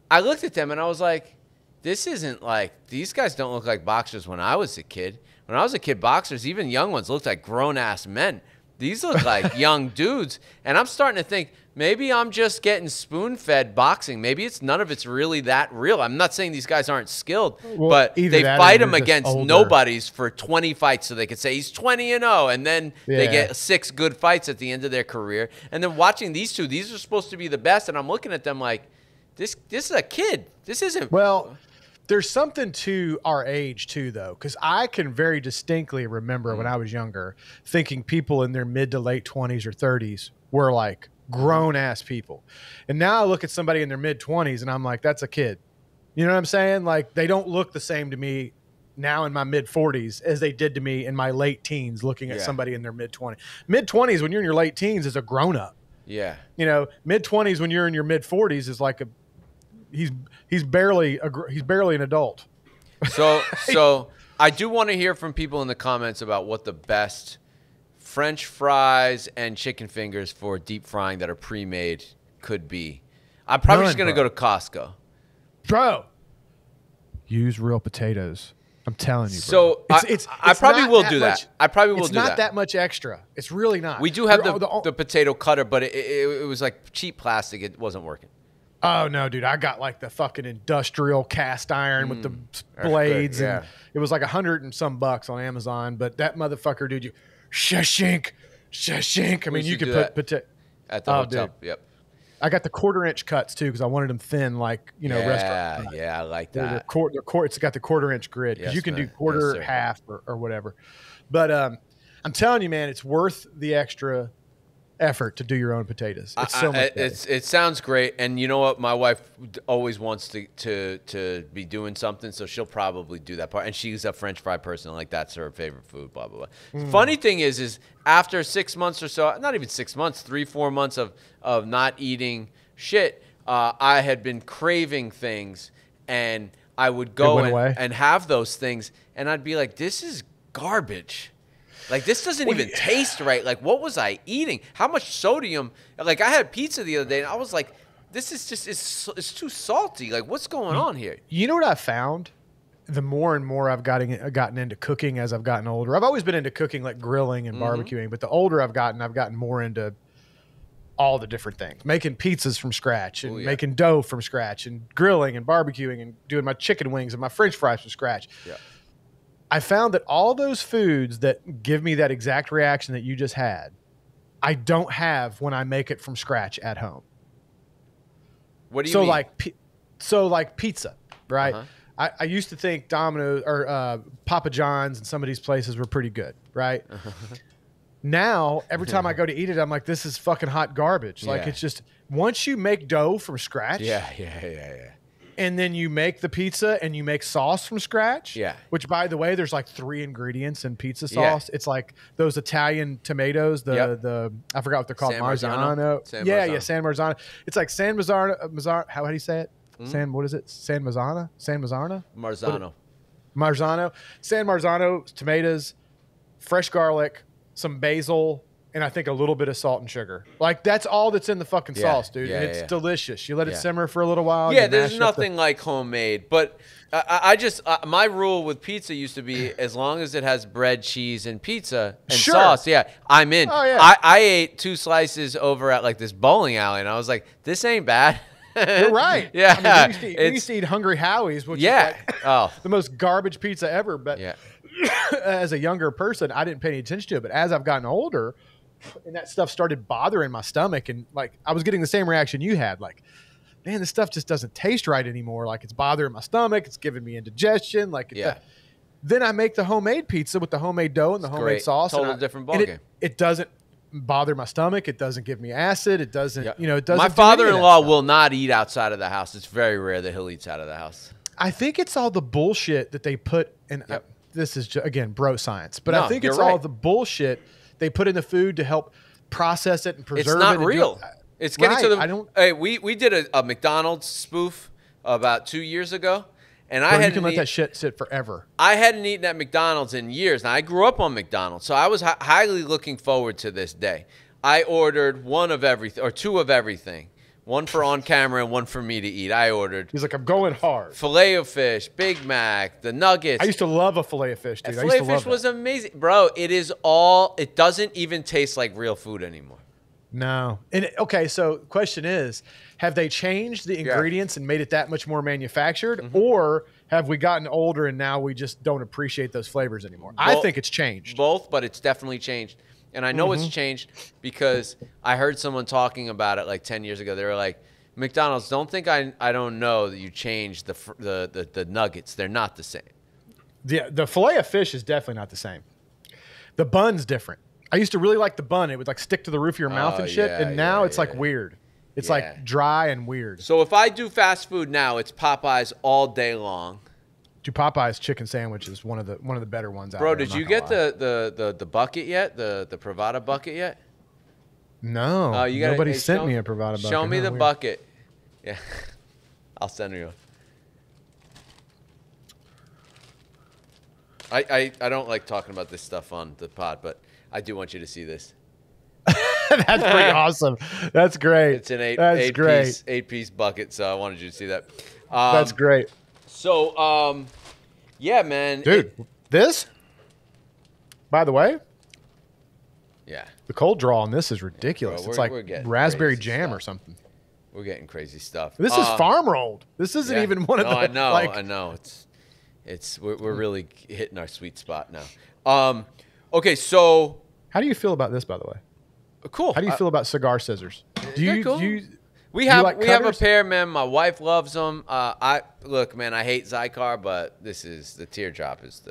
I looked at them and I was like, this isn't like, these guys don't look like boxers when I was a kid. When I was a kid, boxers, even young ones, looked like grown-ass men. These look like young dudes. And I'm starting to think, maybe I'm just getting spoon-fed boxing. Maybe none of it's really that real. I'm not saying these guys aren't skilled, but they fight them against nobodies for 20 fights so they could say he's 20-0, and then they get 6 good fights at the end of their career. And then watching these two, these are supposed to be the best, and I'm looking at them like, this is a kid. This isn't... Well... There's something to our age, too, though, because I can very distinctly remember when I was younger thinking people in their mid to late 20s or 30s were like grown-ass people. And now I look at somebody in their mid-20s and I'm like, that's a kid. You know what I'm saying? Like, they don't look the same to me now in my mid-40s as they did to me in my late teens looking at somebody in their mid-20s. Mid-20s, when you're in your late teens, is a grown-up. Yeah. You know, mid-20s when you're in your mid-40s is like a... He's barely an adult. So I do want to hear from people in the comments about what the best French fries and chicken fingers for deep frying that are pre-made could be. I'm probably just going to go to Costco. Bro, use real potatoes. I'm telling you, so bro. I probably will do that. I probably will do that. It's not that much extra. It's really not. We do have the potato cutter, but it was like cheap plastic. It wasn't working. Oh no, dude! I got like the fucking industrial cast iron with the blades, and it was like $100 and some bucks on Amazon. But that motherfucker, dude, shashink. I mean, you could put potato at the hotel. Dude. Yep. I got the 1/4-inch cuts too because I wanted them thin, like restaurant. Yeah, I like that. It's got the 1/4-inch grid because you can do quarter, half, or whatever. But I'm telling you, man, it's worth the extra effort to do your own potatoes. It's so much better. It sounds great, and you know what? My wife always wants to be doing something, so she'll probably do that part. And she's a French fry person, like that's her favorite food. Blah blah blah. Funny thing is after 6 months or so, not even 6 months, 3-4 months of not eating shit, I had been craving things, and I would go and have those things, and I'd be like, this is garbage. Like, this doesn't even taste right. Like, what was I eating? How much sodium? Like, I had pizza the other day, and I was like, this is just, it's too salty. Like, what's going on here? You know what I found? The more and more I've gotten into cooking as I've gotten older. I've always been into cooking, like grilling and barbecuing, but the older I've gotten more into all the different things. Making pizzas from scratch and making dough from scratch and grilling and barbecuing and doing my chicken wings and my French fries from scratch. Yeah. I found that all those foods that give me that exact reaction that you just had, I don't have when I make it from scratch at home. What do you mean? Like pizza, right? I used to think Domino's or Papa John's and some of these places were pretty good, right? Now, every time I go to eat it, I'm like, this is fucking hot garbage. Like, it's just, once you make dough from scratch. And then you make the pizza and you make sauce from scratch. Yeah. Which, by the way, there's like 3 ingredients in pizza sauce. It's like those Italian tomatoes. The I forgot what they're called. Marzano. San Marzano. It's like San Marzano. How do you say it? What is it? San Marzano. Marzano. San Marzano tomatoes, fresh garlic, some basil, and I think a little bit of salt and sugar. Like, that's all that's in the fucking sauce, dude. And it's delicious. You let it simmer for a little while. Yeah, there's nothing like homemade. But I just, my rule with pizza used to be as long as it has bread, cheese, and pizza and sauce, I'm in. Oh, yeah. I ate 2 slices over at like this bowling alley, and I was like, this ain't bad. You're right. Yeah. I mean, we used to eat Hungry Howie's, which is like the most garbage pizza ever. But as a younger person, I didn't pay any attention to it. But as I've gotten older, and that stuff started bothering my stomach, and like I was getting the same reaction you had, like, man, this stuff just doesn't taste right anymore. Like, it's bothering my stomach, it's giving me indigestion. Like, then I make the homemade pizza with the homemade dough and the homemade sauce. Total different ballgame. It doesn't bother my stomach. It doesn't give me acid. It doesn't, it doesn't. My father-in-law will not eat outside of the house. It's very rare that he'll eat out of the house. I think it's all the bullshit that they put in. This is again bro science, but I think it's all the bullshit they put in the food to help process it and preserve it. It's not real. It's getting to the. Hey, we did a McDonald's spoof about 2 years ago, and you can let that shit sit forever. I hadn't eaten at McDonald's in years. Now, I grew up on McDonald's, so I was highly looking forward to this day. I ordered 1 of everything or 2 of everything. 1 for on camera and 1 for me to eat. I ordered. He's like, I'm going hard. Filet of fish, Big Mac, the nuggets. I used to love a filet of fish, dude. Filet of fish was amazing. Bro, it doesn't even taste like real food anymore. No. And okay, so question is, have they changed the ingredients and made it that much more manufactured? Or have we gotten older and now we just don't appreciate those flavors anymore? I think it's changed. Both, but it's definitely changed. And I know it's changed because I heard someone talking about it like 10 years ago. They were like, McDonald's, don't think I don't know that you changed the nuggets. They're not the same. The filet of fish is definitely not the same. The bun's different. I used to really like the bun. It would like stick to the roof of your mouth and shit. And now it's like weird. It's like dry and weird. So if I do fast food now, it's Popeyes all day long. Dude, Popeye's chicken sandwich is one of the better ones out there. Bro, did you get the bucket yet? The Privada bucket yet? No. Nobody sent me a Privada bucket. Show me the bucket. Yeah. I'll send you one. I don't like talking about this stuff on the pod, but I do want you to see this. That's pretty awesome. That's great. It's an eight piece bucket, so I wanted you to see that. That's great. So, Yeah, man. Dude, this, by the way, yeah, the cold draw on this is ridiculous. Bro, it's like raspberry jam or something. We're getting crazy stuff. This is farm rolled. This isn't even one of the. I know. Like, I know. We're really hitting our sweet spot now. Okay, so how do you feel about this, by the way? Cool. How do you feel about cigar scissors? Cool. We have a pair, man. My wife loves them. Look, man, I hate Zycar, but this is the teardrop is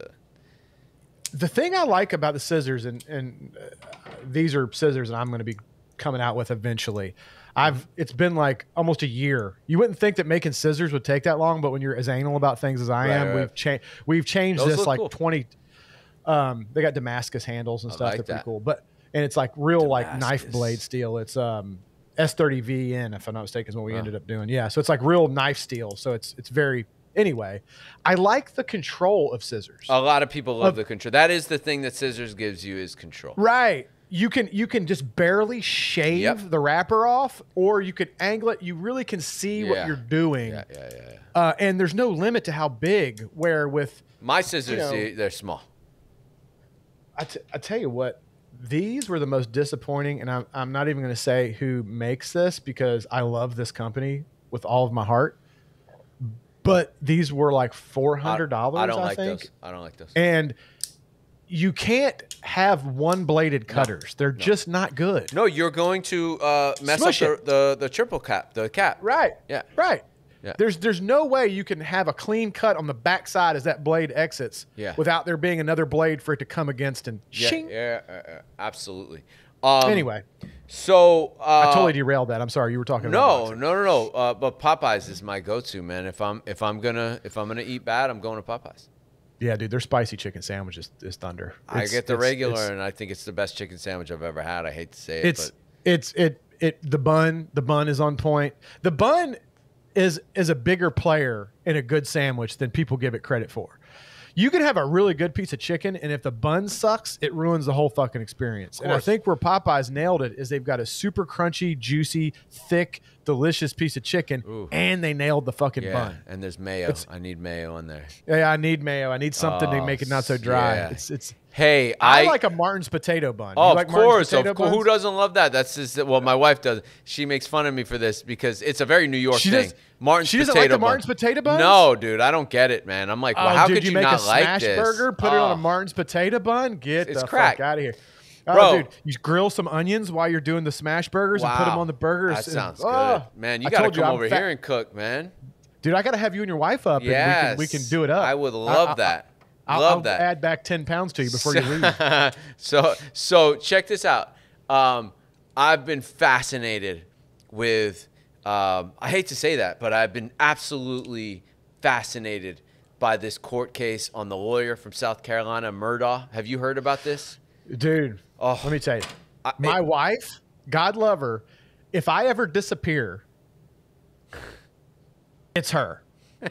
the thing I like about the scissors, and these are scissors that I'm going to be coming out with eventually. It's been like almost a year. You wouldn't think that making scissors would take that long, but when you're as anal about things as I am, we've changed Those this like cool. 20. They got Damascus handles and stuff. Like They're pretty that. cool, and it's like real like knife Damascus. blade steel. It's S30VN, if I'm not mistaken, is what we ended up doing. Yeah, so it's like real knife steel. So it's very. Anyway, I like the control of scissors. A lot of people love the control. That is the thing that scissors gives you is control. Right. You can just barely shave the wrapper off, or you could angle it. You really can see what you're doing. Yeah. And there's no limit to how big. Where with my scissors, they're small. I tell you what, these were the most disappointing, and I'm not even going to say who makes this because I love this company with all of my heart. But these were like $400. I don't like think. those. I don't like those. And you can't have one-bladed cutters. They're just not good. No, you're going to mess Smush up the triple cap, the cap. Right. Yeah. Right. Yeah. There's no way you can have a clean cut on the backside as that blade exits without there being another blade for it to come against and shing. Yeah, absolutely. Anyway. So I totally derailed that. I'm sorry. You were talking about No. But Popeyes is my go-to, man. If I'm gonna eat bad, I'm going to Popeyes. Yeah, dude, their spicy chicken sandwich is thunder. I get the regular, and I think it's the best chicken sandwich I've ever had. I hate to say it, but the bun is on point. The bun is a bigger player in a good sandwich than people give it credit for. You can have a really good piece of chicken, and if the bun sucks, it ruins the whole fucking experience. And I think where Popeyes nailed it is they've got a super crunchy, juicy, thick, delicious piece of chicken, and they nailed the fucking bun. And there's mayo. I need mayo on there. Yeah, I need mayo. I need something to make it not so dry. Yeah. It's. Hey, I like a Martin's potato bun. Oh, you like of course. Who Who doesn't love that? That's just, well, my wife does. She makes fun of me for this because it's a very New York thing. She doesn't like the Martin's potato buns? No, dude, I don't get it, man. I'm like, well, how could you make not a like smash this? burger, put it on a Martin's potato bun? Get the fuck out of here. Bro, dude, you grill some onions while you're doing the smash burgers and put them on the burgers. That sounds good. Man, you got to come over here and cook, man. Dude, I got to have you and your wife up and we can do it up. I would love that. I'll add back 10 pounds to you before you leave. So check this out. I've been fascinated with, I hate to say that, but I've been absolutely fascinated by this court case on the lawyer from South Carolina, Murdaugh. Have you heard about this? Dude, let me tell you. My wife, God love her, if I ever disappear, it's her.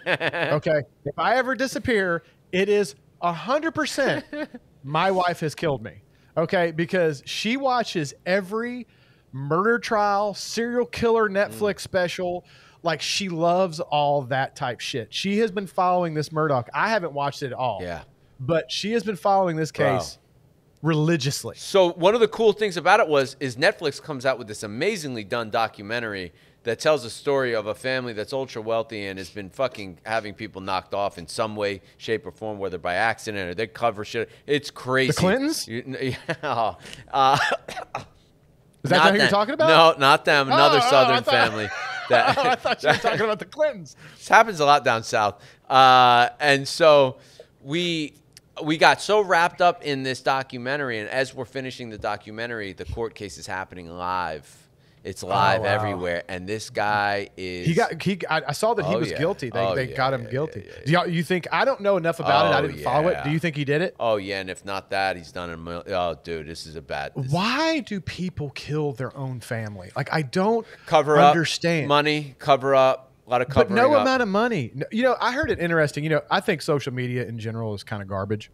Okay? If I ever disappear, it is 100% my wife has killed me. Okay? Because she watches every murder trial, serial killer Netflix special. Like, she loves all that type shit. She has been following this Murdaugh. I haven't watched it at all. Yeah. But she has been following this case religiously. So one of the cool things about it is Netflix comes out with this amazingly done documentary that tells a story of a family that's ultra wealthy and has been fucking having people knocked off in some way, shape, or form, whether by accident or they cover shit. It's crazy. The Clintons? Yeah. Is that who you're talking about? No, not them. Another Southern family. I thought you were talking about the Clintons. This happens a lot down south. And so we got so wrapped up in this documentary, and as we're finishing the documentary, the court case is happening live. It's live everywhere, and this guy is. I saw that he was guilty. They got him guilty. Do you think? I don't know enough about it. I didn't follow it. Do you think he did it? Oh yeah, and if not that, he's done it. Oh, dude, this is a bad. Why do people kill their own family? Like, I don't understand. Money, cover up. A lot of covering up. But no up. amount of money. You know, I heard it interesting. You know, I think social media in general is kind of garbage.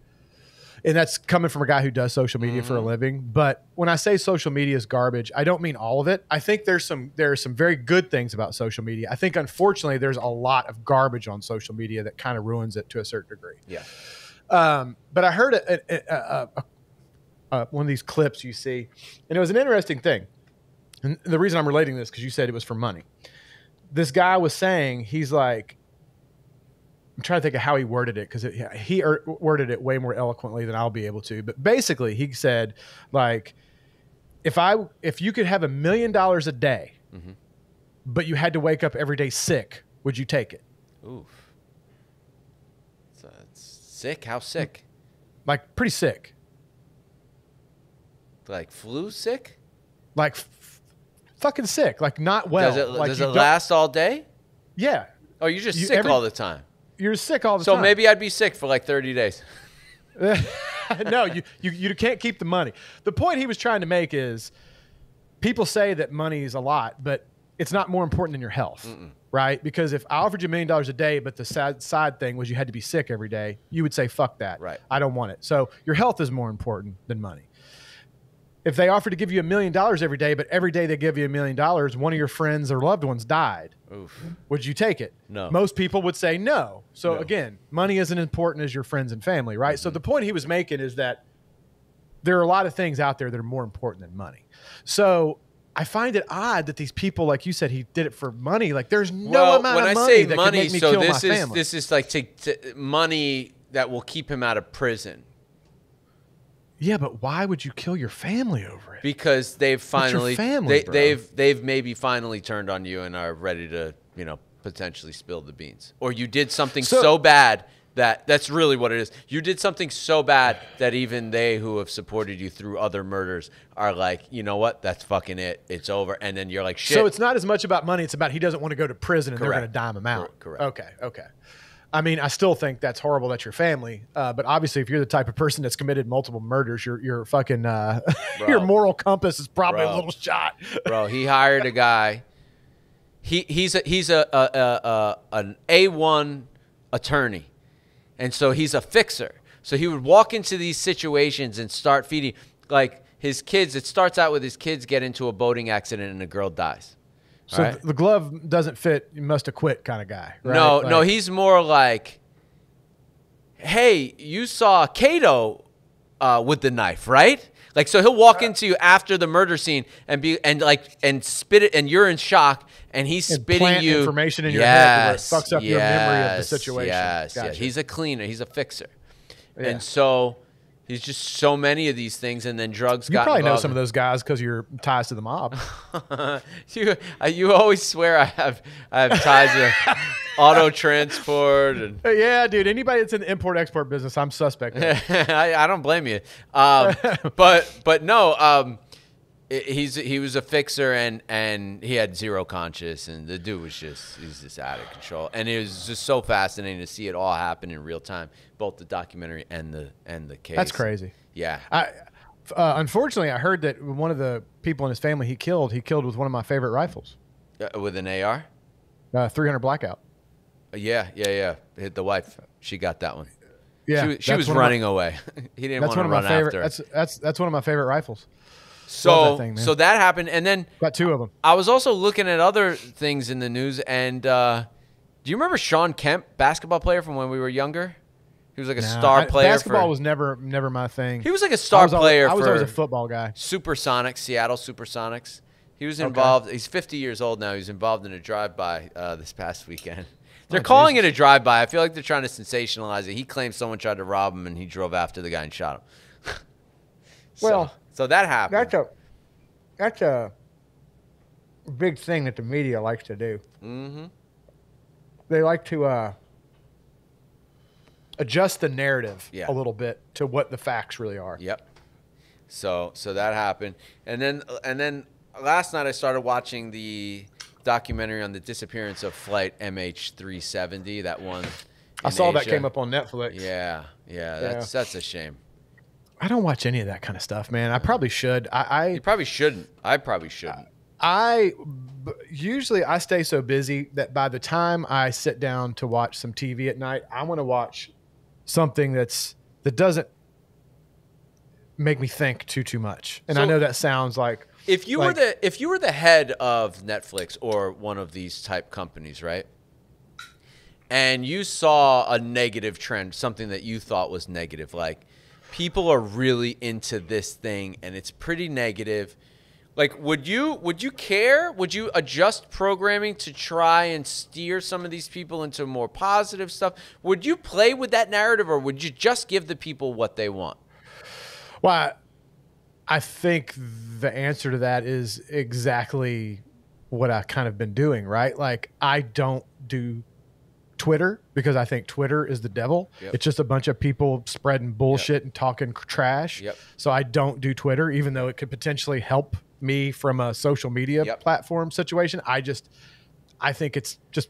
and that's coming from a guy who does social media for a living. But when I say social media is garbage, I don't mean all of it. I think there are some very good things about social media. I think unfortunately there's a lot of garbage on social media that kind of ruins it to a certain degree. Yeah. But I heard one of these clips you see, and it was an interesting thing. And the reason I'm relating this because you said it was for money. This guy was saying, he's like, I'm trying to think of how he worded it because he worded it way more eloquently than I'll be able to. But basically, he said, like, if you could have $1 million a day, but you had to wake up every day sick, would you take it? Oof. So it's sick? How sick? Like pretty sick. Like flu sick? Like fucking sick. Like not well. Does it last all day? Yeah. Oh, you're just sick all the time. You're sick all the time. So maybe I'd be sick for like 30 days. No, you can't keep the money. The point he was trying to make is people say that money is a lot, but it's not more important than your health, right? Because if I offered you $1 million a day, but the side thing was you had to be sick every day, you would say, fuck that. Right. I don't want it. So your health is more important than money. If they offered to give you $1 million every day, but every day they give you $1 million, one of your friends or loved ones died, would you take it? No. Most people would say no. So again, money isn't important as your friends and family, right? So the point he was making is that there are a lot of things out there that are more important than money. So I find it odd that these people, like you said, he did it for money. Like there's no amount of money that could make me kill my family. This is like money that will keep him out of prison. Yeah, but why would you kill your family over it? Because they've finally they've maybe finally turned on you and are ready to, potentially spill the beans. Or you did something so bad that's really what it is. You did something so bad that even they who have supported you through other murders are like, you know what? That's fucking it. It's over. And then you're like, shit. So it's not as much about money. It's about he doesn't want to go to prison and they're going to dime him out. Correct. Okay. I mean, I still think that's horrible. That's your family. But obviously, if you're the type of person that's committed multiple murders, your fucking your moral compass is probably a little shot. Bro, he hired a guy. He's an A1 attorney, and so he's a fixer. So he would walk into these situations and start feeding like his kids. It starts out with his kids get into a boating accident and a girl dies. So the glove doesn't fit. You must have quit kind of guy. Right? No, he's more like, hey, you saw Kato with the knife, right? Like, so he'll walk into you after the murder scene and spit it, and you're in shock, and he's spitting you information in your head where it fucks up your memory of the situation. Yes. Gotcha. He's a cleaner. He's a fixer, yeah. And so. He's just so many of these things, and then drugs got involved. You probably know some of those guys because of your ties to the mob. You always swear I have ties to auto transport. And yeah, dude. Anybody that's in the import-export business, I'm suspect. I don't blame you. But no. He was a fixer and he had zero conscience, and the dude he's just out of control, and it was just so fascinating to see it all happen in real time, both the documentary and the case. That's crazy. Yeah. Unfortunately, I heard that one of the people in his family he killed with one of my favorite rifles. With an AR? 300 Blackout. Yeah. Hit the wife. She got that one. Yeah, she was running away. He didn't want to run after her. That's one of my favorite rifles. So that happened, and then got two of them. I was also looking at other things in the news, and do you remember Shawn Kemp, basketball player from when we were younger? He was like a star player. Basketball was never my thing. He was like a star player. I was always a football guy. Supersonics, Seattle Supersonics. He was involved. Okay. He's 50 years old now. He was involved in a drive-by this past weekend. They're calling it a drive-by. I feel like they're trying to sensationalize it. He claims someone tried to rob him, and he drove after the guy and shot him. So that happened. That's a big thing that the media likes to do. Mm-hmm. They like to adjust the narrative a little bit to what the facts really are. Yep. So that happened, and then last night I started watching the documentary on the disappearance of Flight MH370. That one. I saw that came up on Netflix. Yeah. That's a shame. I don't watch any of that kind of stuff, man. I probably should. You probably shouldn't. I probably shouldn't. Usually I stay so busy that by the time I sit down to watch some TV at night, I want to watch something that doesn't make me think too much. And So I know that sounds like if you were the head of Netflix or one of these type companies, right? And you saw a negative trend, something that you thought was negative, like people are really into this thing and it's pretty negative. Like, would you care? Would you adjust programming to try and steer some of these people into more positive stuff? Would you play with that narrative, or would you just give the people what they want? Well, I think the answer to that is exactly what I've kind of been doing, right? Like, I don't do Twitter because I think Twitter is the devil. Yep. It's just a bunch of people spreading bullshit and talking trash. Yep. So I don't do Twitter, even though it could potentially help me from a social media platform situation. I think it's just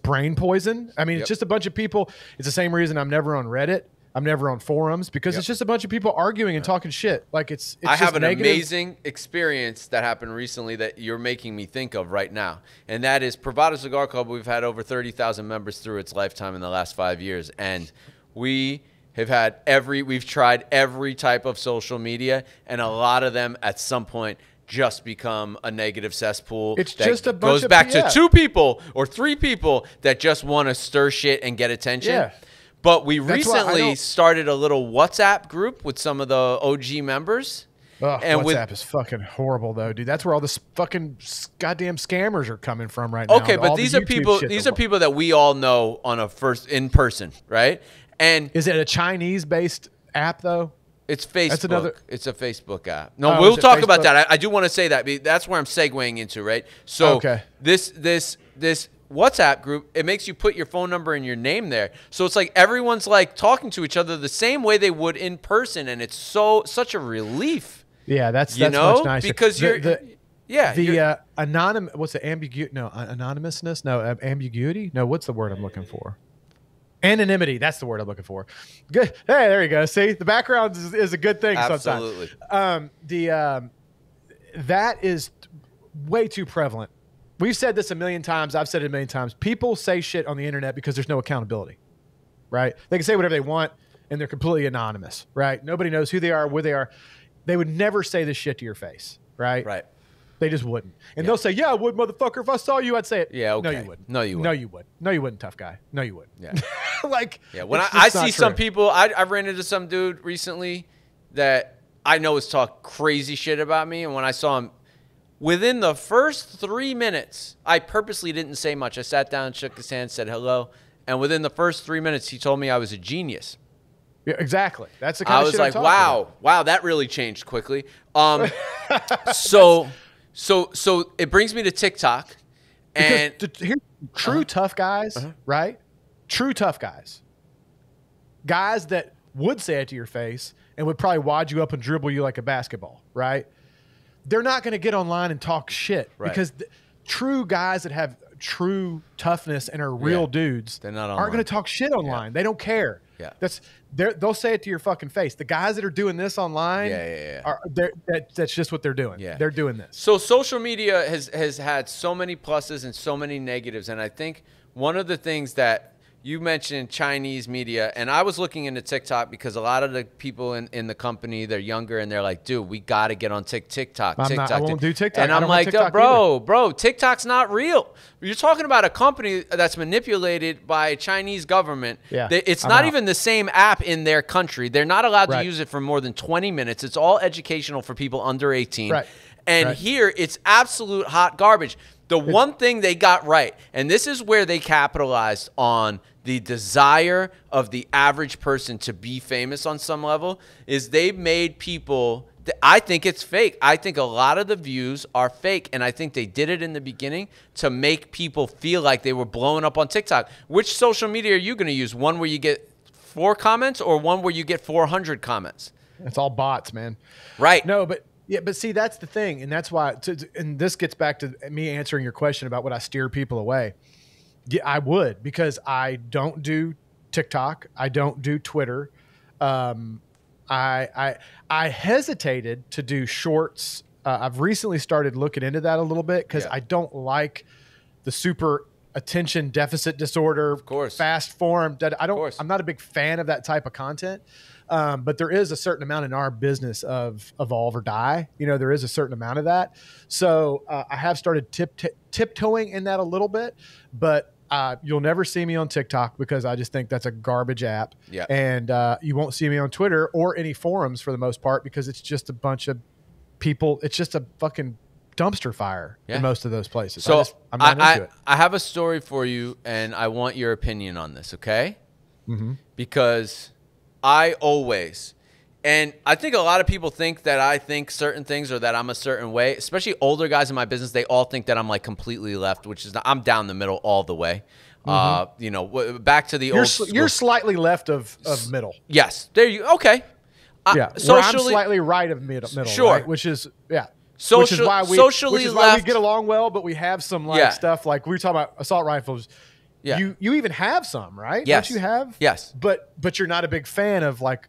brain poison. I mean, it's just a bunch of people. It's the same reason I'm never on Reddit. I'm never on forums, because it's just a bunch of people arguing and talking shit. Like, it's I have an negative. amazing experience that happened recently that you're making me think of right now. And that is Privado Cigar Club. We've had over 30,000 members through its lifetime in the last 5 years. And we have had we've tried every type of social media, and a lot of them at some point just become a negative cesspool. It's that just a bunch goes of back to 2 people or 3 people that just want to stir shit and get attention. Yeah. But we That's why recently started a little WhatsApp group with some of the OG members. Ugh, and WhatsApp is fucking horrible, though, dude. That's where all the fucking goddamn scammers are coming from right now. Okay, but these are people. These are people that we all know on a in person, right? And is it a Chinese-based app though? It's Facebook. That's another. It's a Facebook app. No, we'll talk about that. I do want to say that. That's where I'm segueing into, right? So this WhatsApp group, it makes you put your phone number and your name there. So it's like everyone's like talking to each other the same way they would in person, and it's such a relief. Yeah, that's much nicer. Because the anonymous. What's the ambiguity? No, anonymousness. No, ambiguity. No, what's the word I'm looking for? Anonymity. That's the word I'm looking for. Good. Hey, there you go. See, the background is a good thing. Absolutely. Sometimes. That is way too prevalent. We've said this a million times. I've said it a million times. People say shit on the internet because there's no accountability, right? They can say whatever they want, and they're completely anonymous, right? Nobody knows who they are, where they are. They would never say this shit to your face, right? Right. They just wouldn't. And they'll say, yeah, I would, motherfucker. If I saw you, I'd say it. Yeah, okay. No, you wouldn't. No, you wouldn't. No, you would. No, you wouldn't, tough guy. No, you wouldn't. Yeah. When I see some people, I ran into some dude recently that I know has talked crazy shit about me, and when I saw him, within the first 3 minutes, I purposely didn't say much. I sat down, shook his hand, said hello, and within the first 3 minutes, he told me I was a genius. Yeah, exactly. That's the kind of shit I'm talking about. Wow, that really changed quickly. So it brings me to TikTok, and here's true tough guys, right? True tough guys that would say it to your face and would probably wad you up and dribble you like a basketball, right? They're not going to get online and talk shit because true guys that have true toughness and are real dudes they're not aren't going to talk shit online. They don't care. Yeah. They'll say it to your fucking face. The guys that are doing this online, that's just what they're doing. Yeah. They're doing this. So social media has had so many pluses and so many negatives, and I think one of the things that you mentioned Chinese media, and I was looking into TikTok because a lot of the people in the company, they're younger, and they're like, dude, we got to get on TikTok. I won't do TikTok. And I'm like, bro, TikTok's not real. You're talking about a company that's manipulated by a Chinese government. Yeah, it's not even the same app in their country. They're not allowed to use it for more than 20 minutes. It's all educational for people under 18. Right. And here, it's absolute hot garbage. The one thing they got right, and this is where they capitalized on the desire of the average person to be famous on some level, is they made people, I think it's fake. I think a lot of the views are fake, and I think they did it in the beginning to make people feel like they were blowing up on TikTok. Which social media are you going to use? One where you get 4 comments or one where you get 400 comments? It's all bots, man. Right. No, but see, that's the thing, and that's why. And this gets back to me answering your question about would I steer people away. Yeah, I would, because I don't do TikTok. I don't do Twitter. I hesitated to do shorts. I've recently started looking into that a little bit because I don't like the super attention deficit disorder, of course, fast form. That I'm not a big fan of that type of content. But there is a certain amount in our business of evolve or die. You know, there is a certain amount of that. So I have started tiptoeing in that a little bit, but you'll never see me on TikTok because I just think that's a garbage app. Yeah. And you won't see me on Twitter or any forums for the most part because it's just a bunch of people. It's just a fucking dumpster fire in most of those places. So I'm not into it. I have a story for you, and I want your opinion on this, okay? Mm-hmm. Because I always, and I think a lot of people think that I think certain things or that I'm a certain way, especially older guys in my business. They all think that I'm like completely left, which is not, I'm down the middle all the way. Mm-hmm. You know, back to the old school. You're slightly left of middle. Yes. There you, okay. Yeah. Socially, I'm slightly right of middle. Sure. Right? Which is, yeah. Socially why we get along well, but we have some stuff like we were talking about assault rifles. Yeah. You even have some, right? Yes. Don't you have? Yes. But you're not a big fan of like.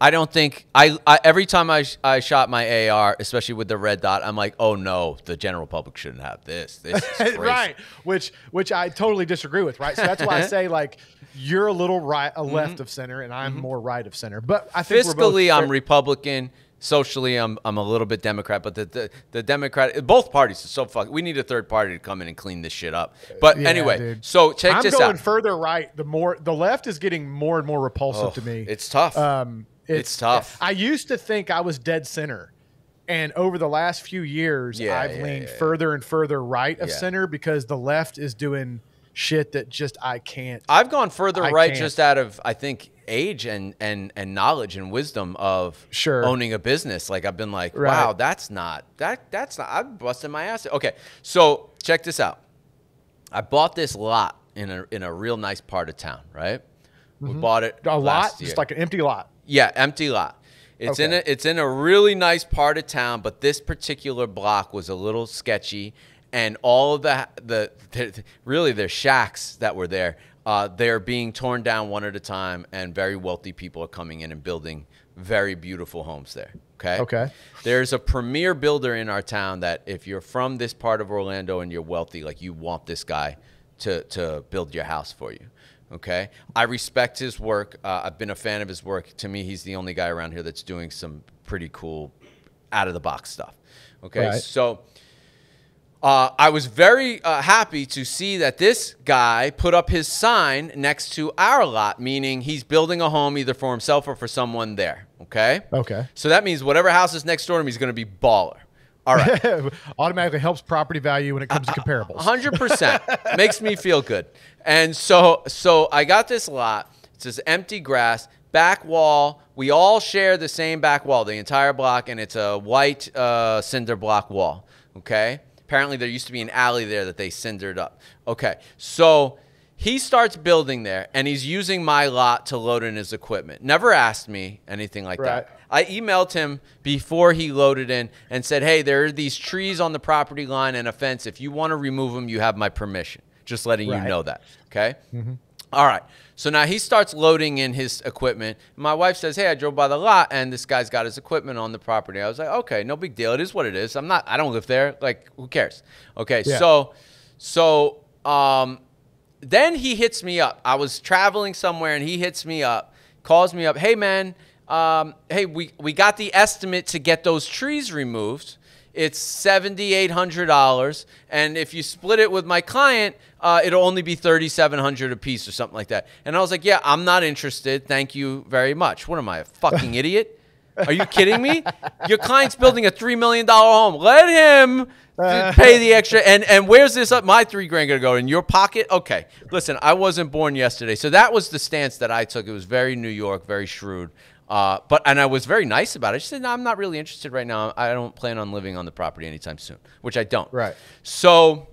I don't think I every time I shot my AR, especially with the red dot, I'm like, oh no, the general public shouldn't have this. This is crazy. Right. Which I totally disagree with. Right. So that's why I say like you're a little left of center, and I'm more right of center. But I think fiscally, I'm Republican. Socially, I'm a little bit Democrat, but the Democrat, both parties are so fucking. We need a third party to come in and clean this shit up. But anyway, dude. So check this out. I'm going further right. The left is getting more and more repulsive to me. It's tough. It's tough. I used to think I was dead center, and over the last few years, I've leaned further and further right of center because the left is doing shit that just I can't. I've gone further right just out of I think age and knowledge and wisdom of owning a business. Like I've been like, wow, that's not I'm busting my ass. Okay, so check this out. I bought this lot in a real nice part of town, right? We bought it a lot, last year. just like an empty lot. Yeah, empty lot. It's in a really nice part of town, but this particular block was a little sketchy, and all of the really their shacks that were there. They're being torn down one at a time, and very wealthy people are coming in and building very beautiful homes there. Okay. Okay. There's a premier builder in our town that if you're from this part of Orlando and you're wealthy, like you want this guy to build your house for you. Okay. I respect his work. I've been a fan of his work. To me, he's the only guy around here that's doing some pretty cool out of the box stuff. Okay. Right. So I was very happy to see that this guy put up his sign next to our lot, meaning he's building a home either for himself or for someone there. Okay. Okay. So that means whatever house is next door to him, he's going to be baller. All right. Automatically helps property value when it comes to comparables. 100%. Makes me feel good. And so I got this lot. It's this empty grass, back wall. We all share the same back wall, the entire block, and it's a white cinder block wall. Okay. Apparently, there used to be an alley there that they cindered up. Okay, so he starts building there, and he's using my lot to load in his equipment. Never asked me anything like that. I emailed him before he loaded in and said, hey, there are these trees on the property line and a fence. If you want to remove them, you have my permission. Just letting you know that, okay? Mm-hmm. All right. So now he starts loading in his equipment. My wife says, hey, I drove by the lot, and this guy's got his equipment on the property. I was like, okay, no big deal. It is what it is. I don't live there. Like, who cares? Okay, so then he hits me up. I was traveling somewhere, and he hits me up, calls me up. Hey, man, hey, we got the estimate to get those trees removed. It's $7,800, and if you split it with my client, it'll only be $3,700 a piece or something like that. And I was like, yeah, I'm not interested. Thank you very much. What am I, a fucking idiot? Are you kidding me? Your client's building a $3 million home. Let him pay the extra. And where's this up? My $3,000 gonna go in your pocket? Okay. Listen, I wasn't born yesterday, so that was the stance that I took. It was very New York, very shrewd. And I was very nice about it. I said, no, I'm not really interested right now. I don't plan on living on the property anytime soon, which I don't. Right. So,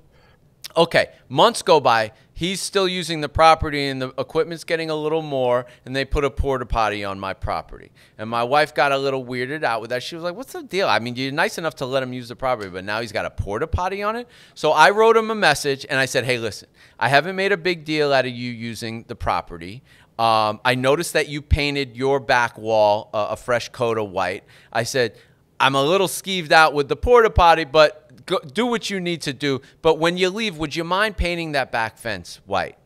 okay, months go by. He's still using the property, and the equipment's getting a little more, and they put a porta potty on my property. And my wife got a little weirded out with that. She was like, what's the deal? I mean, you're nice enough to let him use the property, but now he's got a porta potty on it? So I wrote him a message, and I said, hey, listen, I haven't made a big deal out of you using the property. I noticed that you painted your back wall a fresh coat of white. I said, I'm a little skeeved out with the porta potty, but do what you need to do. But when you leave, would you mind painting that back fence white?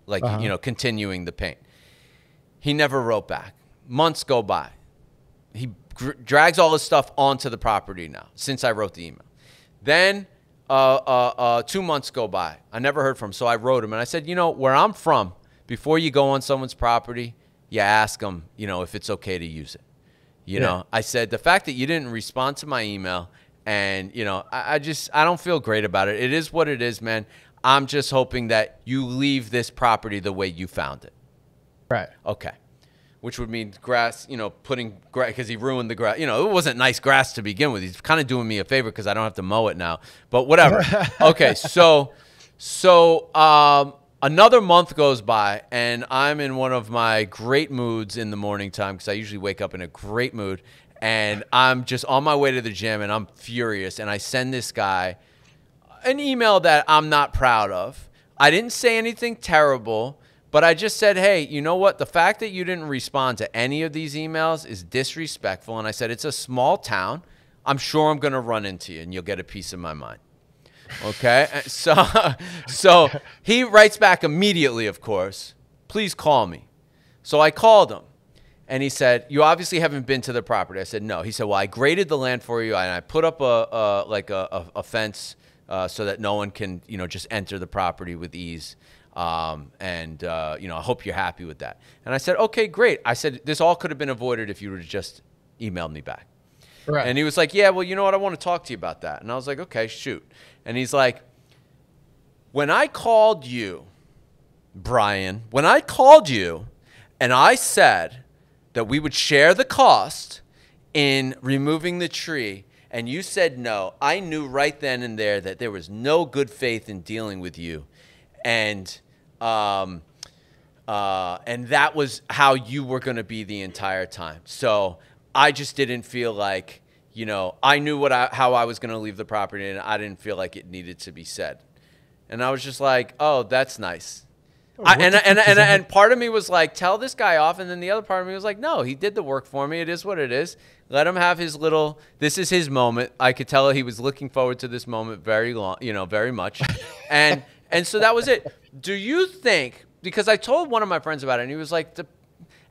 Like, continuing the paint. He never wrote back. Months go by. He drags all his stuff onto the property now since I wrote the email. Then 2 months go by. I never heard from him. So I wrote him and I said, where I'm from, before you go on someone's property, you ask them, if it's okay to use it. I said, the fact that you didn't respond to my email and, I don't feel great about it. It is what it is, man. I'm just hoping that you leave this property the way you found it. Right. Okay. Which would mean grass, putting grass, because he ruined the grass. It wasn't nice grass to begin with. He's kind of doing me a favor because I don't have to mow it now. But whatever. Okay, so another month goes by, and I'm in one of my great moods in the morning time because I usually wake up in a great mood. And I'm just on my way to the gym, and I'm furious. And I send this guy an email that I'm not proud of. I didn't say anything terrible. But I just said, hey, you know what? The fact that you didn't respond to any of these emails is disrespectful. And I said, it's a small town. I'm sure I'm going to run into you, and you'll get a piece of my mind. Okay? So he writes back immediately, of course, please call me. So I called him, and he said, you obviously haven't been to the property. I said, no. He said, well, I graded the land for you, and I put up a fence so that no one can, just enter the property with ease. I hope you're happy with that. And I said, okay, great. I said, this all could have been avoided if you would have just emailed me back. Right. And he was like, yeah, well, you know what? I want to talk to you about that. And I was like, okay, shoot. And he's like, when I called you, Brian, when I called you and I said that we would share the cost in removing the tree, and you said no, I knew right then and there that there was no good faith in dealing with you. And that was how you were going to be the entire time. So I just didn't feel like, I knew how I was going to leave the property, and I didn't feel like it needed to be said. And I was just like, oh, that's nice. And part of me was like, tell this guy off. And then the other part of me was like, no, he did the work for me. It is what it is. Let him have his this is his moment. I could tell he was looking forward to this moment very much. And so that was it. Do you think, because I told one of my friends about it, and he was like,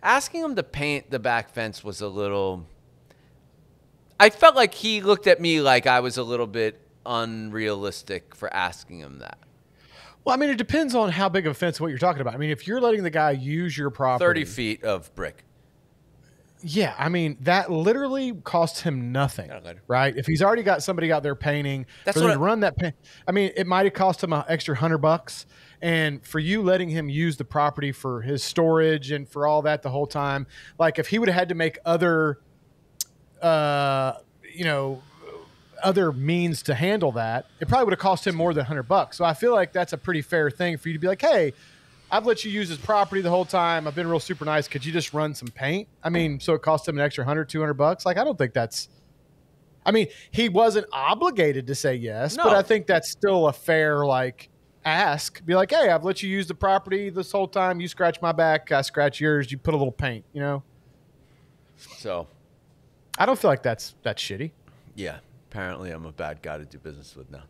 asking him to paint the back fence was a little, I felt like he looked at me like I was a little bit unrealistic for asking him that. Well, I mean, it depends on how big of a fence, what you're talking about. I mean, if you're letting the guy use your property. 30 feet of brick. Yeah, I mean, that literally costs him nothing, right? If he's already got somebody out there painting, that's for them to run that paint. I mean, it might have cost him an extra $100, and for you letting him use the property for his storage and for all that the whole time, like if he would have had to make other, other means to handle that, it probably would have cost him more than $100. So I feel like that's a pretty fair thing for you to be like, hey, I've let you use his property the whole time. I've been real super nice. Could you just run some paint? I mean, so it cost him an extra $100, $200. Like, I don't think that's, I mean, he wasn't obligated to say yes, but I think that's still a fair, ask. Be like, hey, I've let you use the property this whole time. You scratch my back, I scratch yours. You put a little paint, So I don't feel like that's shitty. Yeah. Apparently I'm a bad guy to do business with now.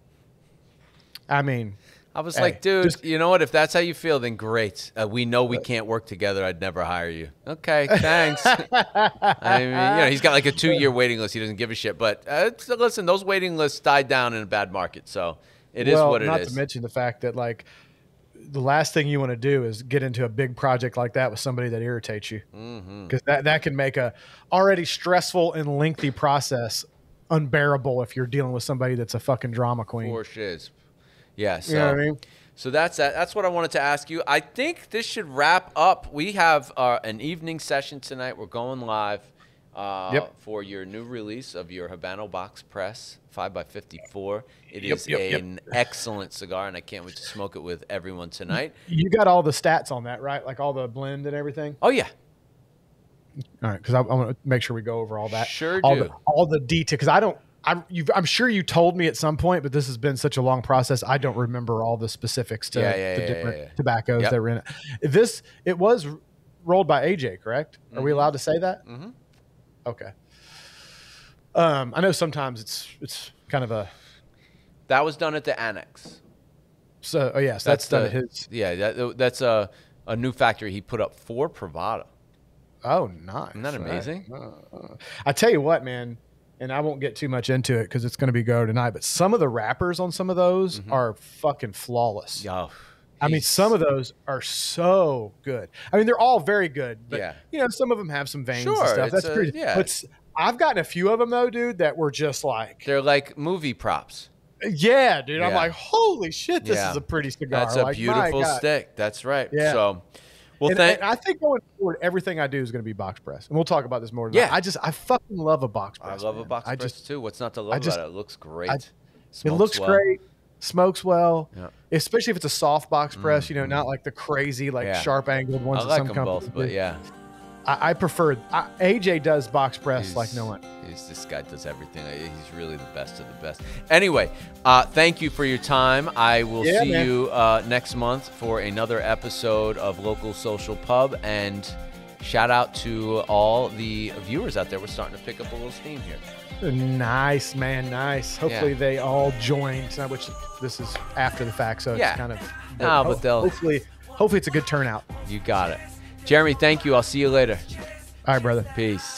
I mean, I was like, dude, you know what? If that's how you feel, then great. We know we can't work together. I'd never hire you. Okay, thanks. I mean, he's got like a 2-year waiting list. He doesn't give a shit. But listen, those waiting lists died down in a bad market. So it is what it is. Not to mention the fact that, the last thing you want to do is get into a big project like that with somebody that irritates you. Because that can make a already stressful and lengthy process unbearable if you're dealing with somebody that's a fucking drama queen. For shiz. Yeah. So, you know what I mean? So that's that. That's what I wanted to ask you. I think this should wrap up. We have an evening session tonight. We're going live for your new release of your Habano Box Press 5x54. It is an excellent cigar, and I can't wait to smoke it with everyone tonight. You got all the stats on that, right? Like all the blend and everything? Oh, yeah. All right, because I want to make sure we go over all that. Sure do. All the detail, because I'm sure you told me at some point, but this has been such a long process. I don't remember all the specifics to the different tobaccos that were in it. It was rolled by AJ, correct? Are we allowed to say that? Mm-hmm. Okay. I know sometimes it's kind of a That was done at the Annex. So, oh yes, that's done at his. Yeah, that's a new factory he put up for Privada. Oh, nice. Isn't that amazing? I tell you what, man, and I won't get too much into it because it's going to be go tonight, but some of the wrappers on some of those are fucking flawless. Oh, I mean, some of those are so good. I mean, they're all very good, but you know, some of them have some veins and stuff. That's pretty. Yeah. But I've gotten a few of them though, dude, that were just like they're like movie props. Yeah, dude. I'm like, holy shit, this is a pretty cigar. That's a beautiful stick. That's right. Yeah. So, well, and I think going forward, everything I do is going to be box press, and we'll talk about this more tonight. I fucking love a box press. I love a box press too. What's not to love about it? It looks great. It looks great. Smokes well, especially if it's a soft box press. You know, not like the crazy, like sharp angled ones. I like them both, but I prefer. AJ does box press like no one. This guy does everything. He's really the best of the best. Anyway, thank you for your time. I will see you next month for another episode of Local Social Pub. And shout out to all the viewers out there. We're starting to pick up a little steam here. Nice, man. Nice. Hopefully they all join tonight, which this is after the fact, so it's kind of. But they'll hopefully it's a good turnout. You got it. Jeremy, thank you. I'll see you later. All right, brother. Peace.